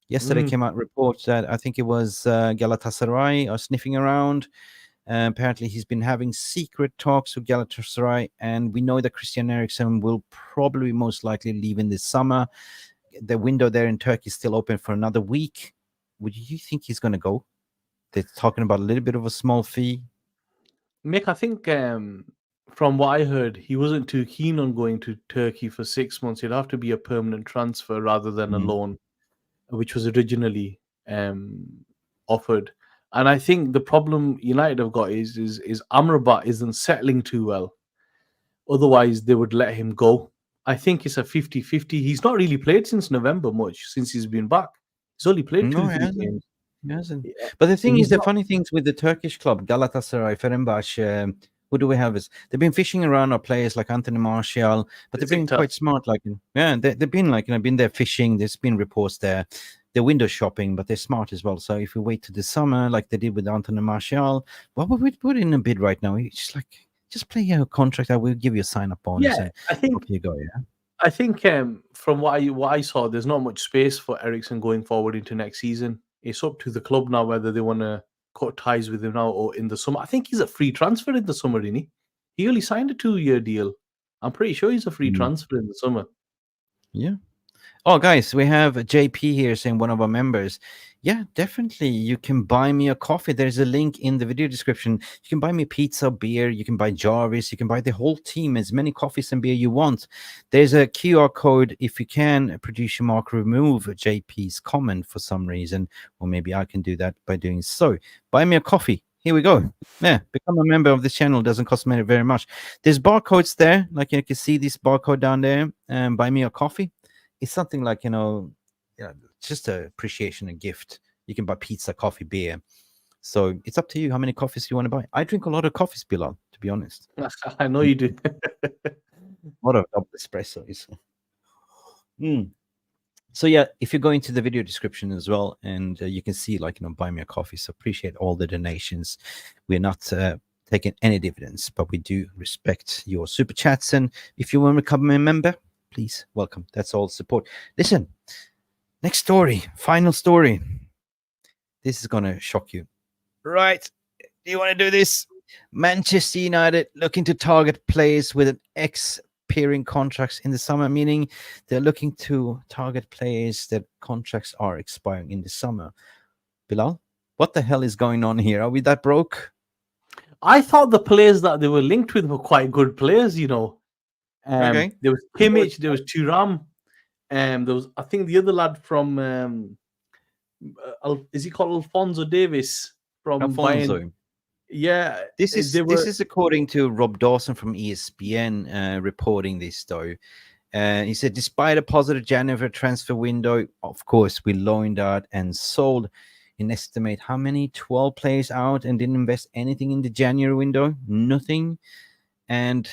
yesterday came out reports that I think it was Galatasaray are sniffing around. Apparently, he's been having secret talks with Galatasaray, and we know that Christian Eriksen will probably most likely leave in this summer. The window there in Turkey is still open for another week. Would you think he's going to go? They're talking about a little bit of a small fee. Mick, I think from what I heard, he wasn't too keen on going to Turkey for 6 months. It'd have to be a permanent transfer rather than a loan, which was originally offered. And I think the problem United have got is Amrabat isn't settling too well. Otherwise, they would let him go. I think it's a 50-50. He's not really played since November much, since he's been back. He's only played No, 2-3 games. He hasn't. But the thing is, the funny things with the Turkish club, Galatasaray, Fenerbahce, who do we have? They've been fishing around our players like Anthony Martial, but they've been quite smart. Like, yeah, they've been like, been there fishing. There's been reports there. They're window shopping, but they're smart as well. So if we wait to the summer, like they did with Anthony Martial, what would we put in a bid right now? Just play your contract. I will give you a sign-up bonus. Yeah, I think. Off you go. Yeah. I think from what I saw, there's not much space for Eriksen going forward into next season. It's up to the club now whether they want to cut ties with him now or in the summer. I think he's a free transfer in the summer, didn't he? He only signed a 2-year deal. I'm pretty sure he's a free transfer in the summer. Yeah. Oh, guys, we have JP here saying, one of our members. Yeah, definitely. You can buy me a coffee. There's a link in the video description. You can buy me pizza, beer. You can buy Jarvis. You can buy the whole team, as many coffees and beer you want. There's a QR code. If you can, producer Mark, remove JP's comment for some reason, or maybe I can do that by doing so. Buy me a coffee. Here we go. Yeah, become a member of this channel. Doesn't cost me very much. There's barcodes there. Like you can see this barcode down there. Buy me a coffee. It's something like, just an appreciation and gift. You can buy pizza, coffee, beer. So it's up to you how many coffees you want to buy. I drink a lot of coffees, Bilal, to be honest. I know you do. A lot of double espressos. So yeah, if you go into the video description as well, and you can see, buy me a coffee. So appreciate all the donations. We're not taking any dividends, but we do respect your super chats. And if you want to become a member, please, welcome. That's all support. Listen, next story, final story. This is going to shock you. Right. Do you want to do this? Manchester United looking to target players with an expiring contracts in the summer, meaning they're looking to target players that contracts are expiring in the summer. Bilal, what the hell is going on here? Are we that broke? I thought the players that they were linked with were quite good players, Okay. There was Kimmich, there was Thuram, there was, I think, the other lad from is he called Alphonso Davies from Alfonso? Bayern? Yeah, this is according to Rob Dawson from ESPN reporting this though. He said, despite a positive January transfer window, of course, we loaned out and sold an estimate how many 12 players out and didn't invest anything in the January window, nothing. And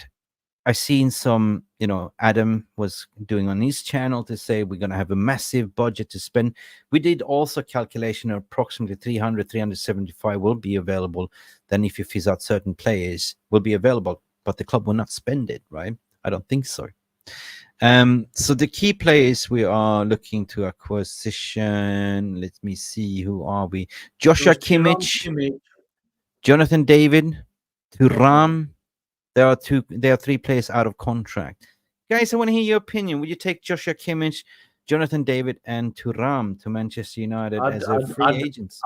I've seen some, Adam was doing on his channel to say we're going to have a massive budget to spend. We did also calculation of approximately 375 will be available. Then if you fizz out certain players will be available, but the club will not spend it, right? I don't think so. So the key players we are looking to acquisition. Let me see, who are we? Joshua Kimmich, Jonathan David, Thuram. There are 3 players out of contract. Guys, I want to hear your opinion. Would you take Joshua Kimmich, Jonathan David, and Thuram to Manchester United as free agents?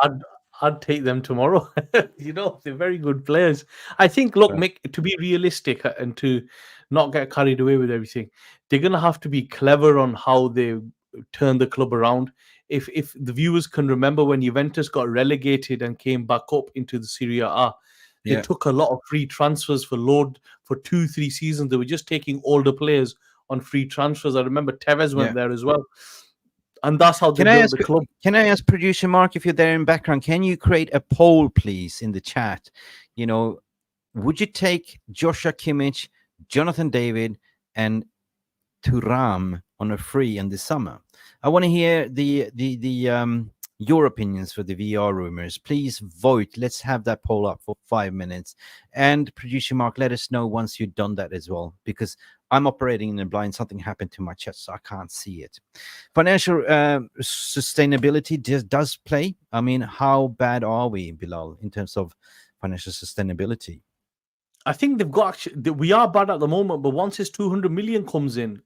I'd take them tomorrow. They're very good players. I think, look, Mick, to be realistic and to not get carried away with everything, they're going to have to be clever on how they turn the club around. If the viewers can remember when Juventus got relegated and came back up into the Serie A, they took a lot of free transfers for 2-3 seasons. They were just taking older players on free transfers. I remember Tevez went there as well. And that's how they built the club. Can I ask producer Mark, if you're there in background, can you create a poll, please, in the chat? Would you take Joshua Kimmich, Jonathan David, and Thuram on a free in the summer? I want to hear your opinions for the VR rumors. Please vote. Let's have that poll up for 5 minutes. And producer Mark, let us know once you've done that as well, because I'm operating in the blind. Something happened to my chat, so I can't see it. Financial sustainability does play. I mean, how bad are we, Bilal, in terms of financial sustainability. I think they've got actually, we are bad at the moment, but once his 200 million comes in,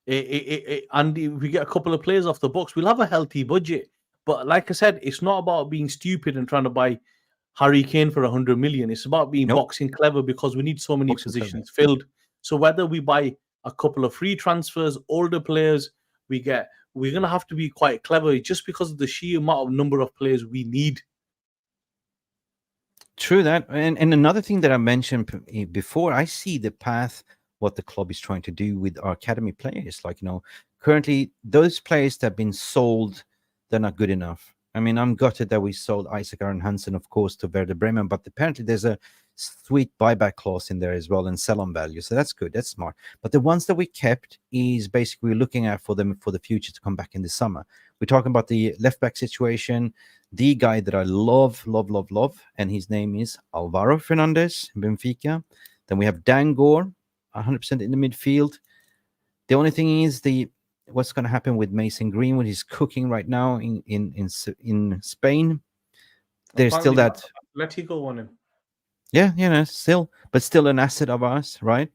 and if we get a couple of players off the books, we'll have a healthy budget. But like I said, it's not about being stupid and trying to buy Harry Kane for 100 million. It's about being boxing clever, because we need so many positions filled. So whether we buy a couple of free transfers, older players, we're going to have to be quite clever, just because of the sheer amount of number of players we need. True that. And another thing that I mentioned before, I see the path, what the club is trying to do with our academy players. Like, currently those players that have been sold, they're not good enough. I mean, I'm gutted that we sold Isaac Aron Hansen, of course, to Werder Bremen, but apparently there's a sweet buyback clause in there as well, and sell-on value. So that's good. That's smart. But the ones that we kept is basically looking at for them for the future to come back in the summer. We're talking about the left-back situation, the guy that I love, and his name is Alvaro Fernandez, Benfica. Then we have Dan Gore, 100% in the midfield. The only thing is what's going to happen with Mason Greenwood. He's cooking right now in Spain. There's still that. Let him go on him. Yeah, still an asset of ours, right?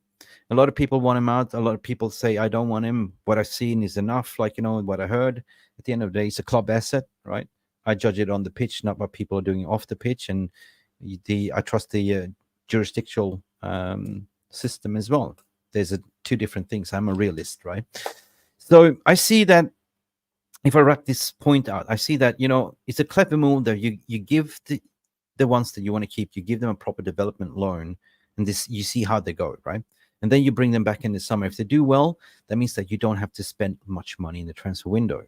A lot of people want him out. A lot of people say, I don't want him. What I've seen is enough. Like, what I heard. At the end of the day, it's a club asset, right? I judge it on the pitch, not what people are doing off the pitch. And I trust the jurisdictional system as well. There's two different things. I'm a realist, right? So I see that, if I wrap this point out, I see that, it's a clever move that you give the ones that you want to keep, you give them a proper development loan, and you see how they go, right? And then you bring them back in the summer. If they do well, that means that you don't have to spend much money in the transfer window.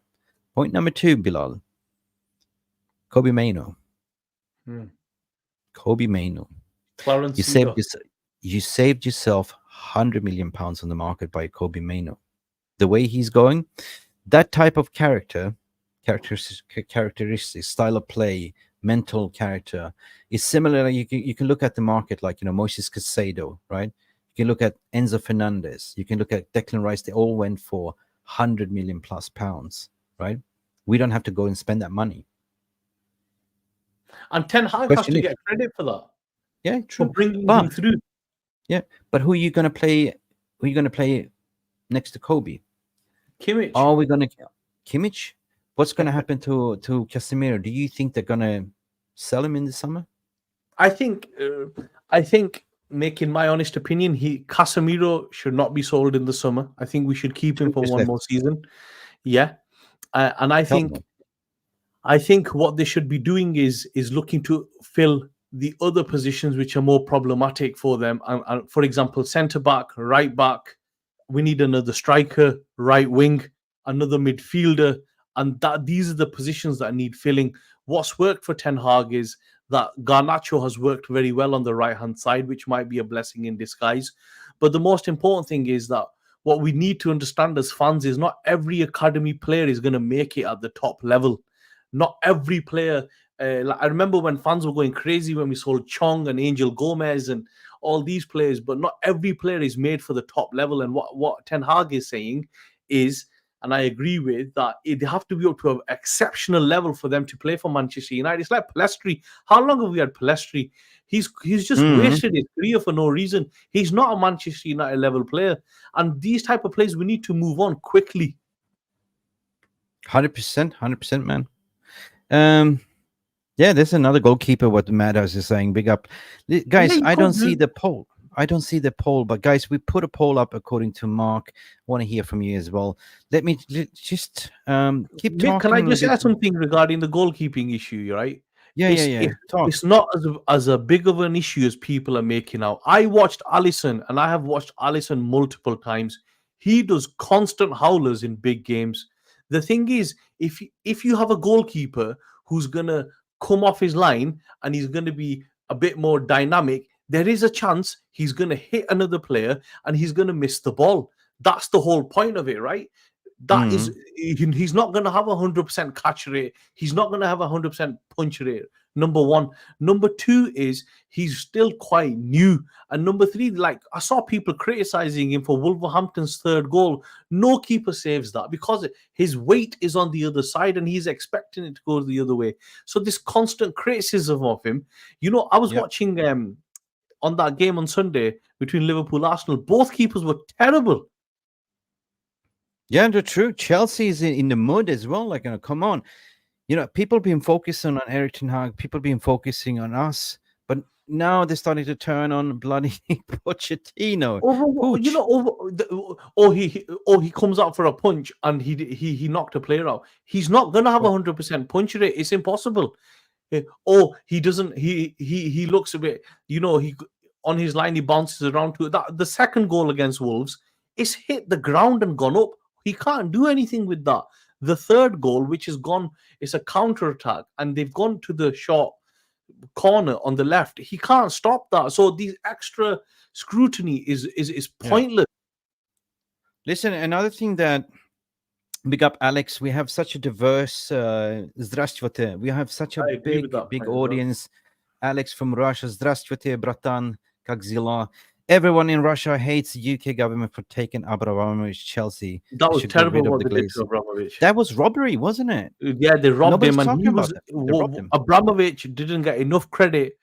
Point number 2, Bilal. Kobe Mainoo. Kobe Mainoo. You saved yourself £100 million on the market by Kobe Mainoo. The way he's going, that type of characteristics, style of play, mental character is similar. You can look at the market like, Moises Caicedo, right? You can look at Enzo Fernandez. You can look at Declan Rice. They all went for £100 million plus, right? We don't have to go and spend that money. And Ten Hag has to get credit for that. Yeah, true. For bringing him through. Yeah, but who are you going to play? Who are you going to play next to Kobe? Kimmich. Are we going to Kimmich? What's going to happen to Casemiro? Do you think they're going to sell him in the summer? I think, Mick, in my honest opinion, Casemiro should not be sold in the summer. I think we should keep him for one more season. Yeah, and I think what they should be doing is looking to fill the other positions which are more problematic for them. And for example, centre back, right back. We need another striker, right wing, another midfielder, and these are the positions that need filling. What's worked for Ten Hag is that Garnacho has worked very well on the right-hand side, which might be a blessing in disguise. But the most important thing is that what we need to understand as fans is not every academy player is going to make it at the top level. Not every player. I remember when fans were going crazy when we sold Chong and Angel Gomez and all these players, but not every player is made for the top level. And what Ten Hag is saying is, and I agree with, that they have to be up to an exceptional level for them to play for Manchester United. It's like Pellistri. How long have we had Pellistri? He's just wasted his career for no reason. He's not a Manchester United level player. And these type of players, we need to move on quickly. 100%, man. Yeah, there's another goalkeeper. What Madhouse is saying, big up, guys. I don't see the poll. But guys, we put a poll up according to Mark. I want to hear from you as well. Let me just keep talking. Can I just add something regarding the goalkeeping issue? Right? Yeah. It's not as a big of an issue as people are making out. I watched Alisson, and I have watched Alisson multiple times. He does constant howlers in big games. The thing is, if you have a goalkeeper who's gonna come off his line and he's going to be a bit more dynamic, there is a chance he's going to hit another player and he's going to miss the ball. That's the whole point of it, right? That is, he's not going to have 100% catch rate. He's not going to have 100% punch rate. Number one. Number two is he's still quite new. And number three, like I saw people criticizing him for Wolverhampton's third goal. No keeper saves that because his weight is on the other side and he's expecting it to go the other way. So this constant criticism of him, I was watching on that game on Sunday between Liverpool and Arsenal. Both keepers were terrible. Yeah, that's true. Chelsea is in the mud as well. Like, come on. People been focusing on Erik ten Hag. People been focusing on us. But now they're starting to turn on bloody Pochettino. He comes out for a punch and he knocked a player out. He's not going to have 100% punch rate. It's impossible. He doesn't. He looks a bit. He on his line he bounces around to that. The second goal against Wolves, it's hit the ground and gone up. He can't do anything with that. The third goal, which is gone, it's a counter attack, and they've gone to the short corner on the left. He can't stop that. So the extra scrutiny is pointless. Listen, another thing that big up Alex, we have such a diverse Здравствуйте. We have such a big audience. Alex from Russia, Здравствуйте, братан, как дела? Everyone in Russia hates the UK government for taking Abramovich Chelsea. That was terrible what they did to Abramovich. That was robbery, wasn't it? Yeah, they robbed him. And Abramovich didn't get enough credit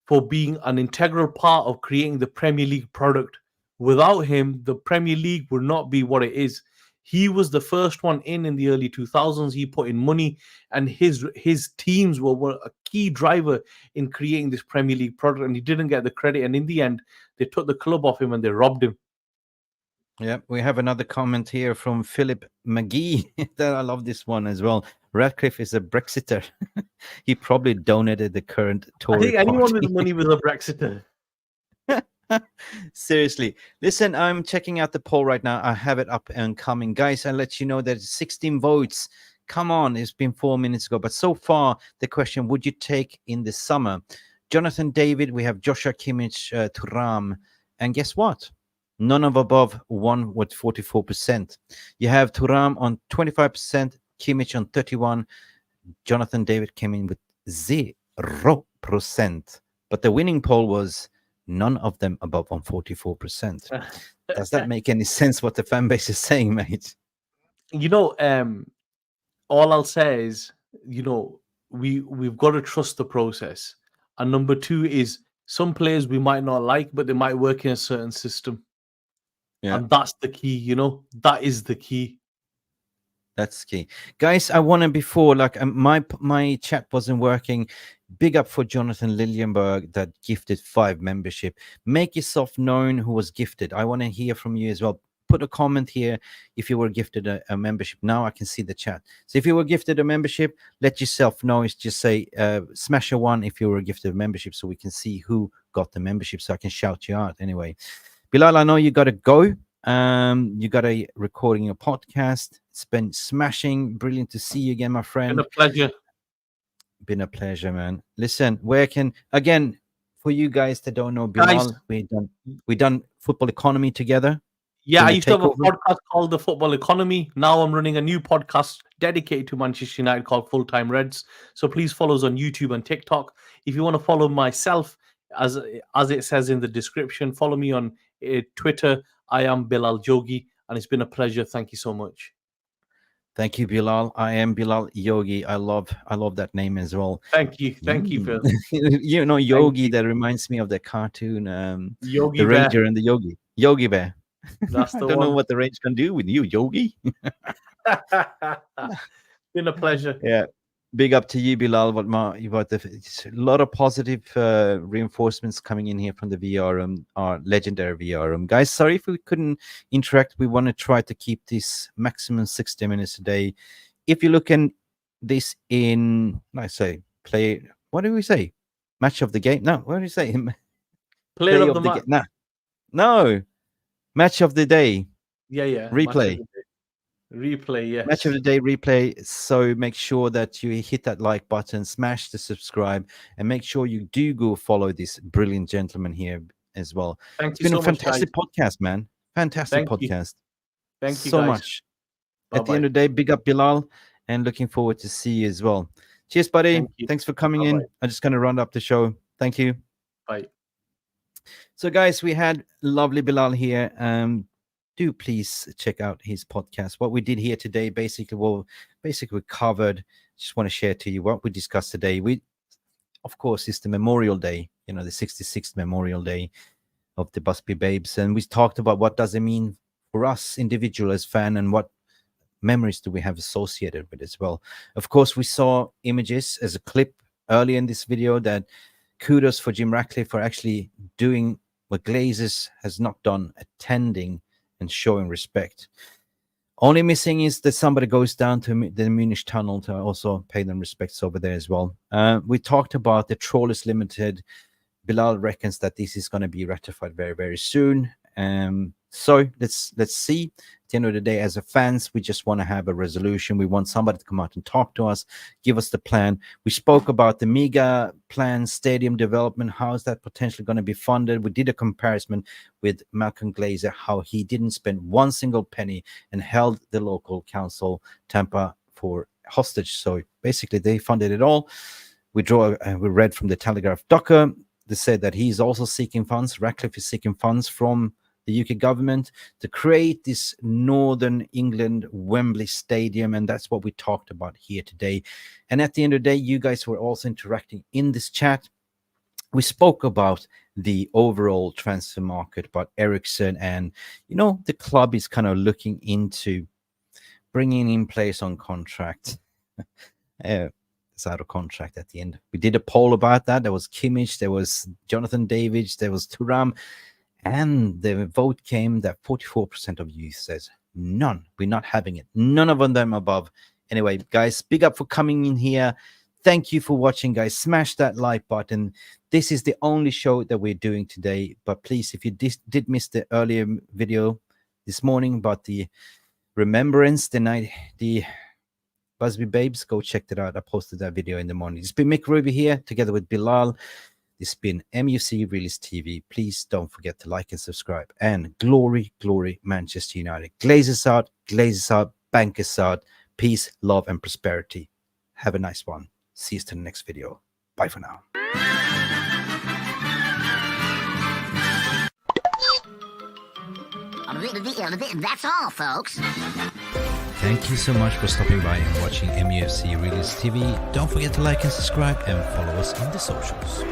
for being an integral part of creating the Premier League product. Without him, the Premier League would not be what it is. He was the first one in the early 2000s. He put in money, and his teams were a key driver in creating this Premier League product, and he didn't get the credit. And in the end, they took the club off him and they robbed him. Yeah, we have another comment here from Philip McGee. I love this one as well. Ratcliffe is a Brexiter. He probably donated the current Tory I think anyone party. with money was a Brexiter. Seriously, listen, I'm checking out the poll right now. I have it up and coming, guys. I'll let you know that 16 votes. Come on, it's been 4 minutes ago, but so far the question: would you take in the summer? Jonathan David, we have Joshua Kimmich, Thuram, and guess what? None of above won with 44%. You have Thuram on 25%, Kimmich on 31%. Jonathan David came in with 0%. But the winning poll was none of them above on 44%. Does that make any sense what the fan base is saying, mate? All I'll say is, we've got to trust the process. And number two is some players we might not like, but they might work in a certain system. Yeah. And that's the key, that is the key. That's key. Guys, I want to, before, like, my chat wasn't working. Big up for Jonathan Liljenberg that gifted 5 membership. Make yourself known who was gifted. I want to hear from you as well. Put a comment here if you were gifted a membership. Now I can see the chat. So if you were gifted a membership, let yourself know. It's just say smash a 1 if you were gifted a membership, so we can see who got the membership, so I can shout you out. Anyway, Bilal, I know you got to go. You got a recording a podcast. It's been smashing. Brilliant to see you again, my friend. Been a pleasure. Been a pleasure, man. Listen, where can, again, for you guys that don't know, Bilal, we done Football Economy together. Yeah, I used to have a podcast called The Football Economy. Now I'm running a new podcast dedicated to Manchester United called Full Time Reds. So please follow us on YouTube and TikTok. If you want to follow myself, as it says in the description, follow me on Twitter. I am Bilal Jogi, and it's been a pleasure. Thank you so much. Thank you, Bilal. I am Bilal Yogi. I love that name as well. Thank you, Phil. Yogi. That reminds me of the cartoon, Yogi the Bear. Ranger and the Yogi. Yogi Bear. That's the I don't know what the Ranger can do with you, Yogi. Been a pleasure. Yeah. Big up to you, Bilal. It's a lot of positive reinforcements coming in here from the VR room, our legendary VR room. Guys, sorry if we couldn't interact. We want to try to keep this maximum 60 minutes a day. If you look at this in, what do we say? Match of the game? No, what do you say? Player of the match. No. Match of the day. Yeah. Replay. Replay, yes. Match of the day replay. So make sure that you hit that like button, smash the subscribe, and make sure you do go follow this brilliant gentleman here as well. Thank it's you been so a fantastic much, podcast, man. Fantastic podcast. Thank you so guys. much. Bye-bye. At the end of the day, big up Bilal, and looking forward to see you as well. Cheers, buddy. Thank you. Thanks for coming Bye-bye. in. I'm just going to round up the show. Thank you. Bye. So, guys, we had lovely Bilal here. Do please check out his podcast. What we did here today, basically we covered. Just want to share to you what we discussed today. Of course, it's the Memorial Day, the 66th Memorial Day of the Busby Babes. And we talked about what does it mean for us individual as fan and what memories do we have associated with as well. Of course, we saw images as a clip earlier in this video that kudos for Jim Ratcliffe for actually doing what Glazers has not done, attending and showing respect. Only missing is that somebody goes down to the Munich tunnel to also pay them respects over there as well. We talked about the Trawlers Limited. Bilal reckons that this is going to be ratified very, very soon. So let's see. At the end of the day, as a fans, we just want to have a resolution. We want somebody to come out and talk to us, give us the plan. We spoke about the mega plan, stadium development. How is that potentially going to be funded? We did a comparison with Malcom Glazer, how he didn't spend one single penny and held the local council, Tampa, for hostage. So basically, they funded it all. We read from the Telegraph docker. They said that he's also seeking funds. Ratcliffe is seeking funds from the UK government to create this Northern England Wembley Stadium. And that's what we talked about here today. And at the end of the day, you guys were also interacting in this chat. We spoke about the overall transfer market, about Eriksen, and, the club is kind of looking into bringing in players on contract. It's out of contract at the end. We did a poll about that. There was Kimmich, there was Jonathan David, there was Thuram. And the vote came that 44% of you says none. We're not having it. None of them above. Anyway, guys, big up for coming in here. Thank you for watching, guys. Smash that like button. This is the only show that we're doing today. But please, if you did miss the earlier video this morning about the remembrance, the Busby Babes, go check that out. I posted that video in the morning. It's been Mick Ruby here together with Bilal. It's been Mufc Realist TV. Please don't forget to like and subscribe. And glory, glory, Manchester United. Glazers out, bankers out. Peace, love, and prosperity. Have a nice one. See you to the next video. Bye for now. That's all, folks. Thank you so much for stopping by and watching Mufc Realist TV. Don't forget to like and subscribe and follow us on the socials.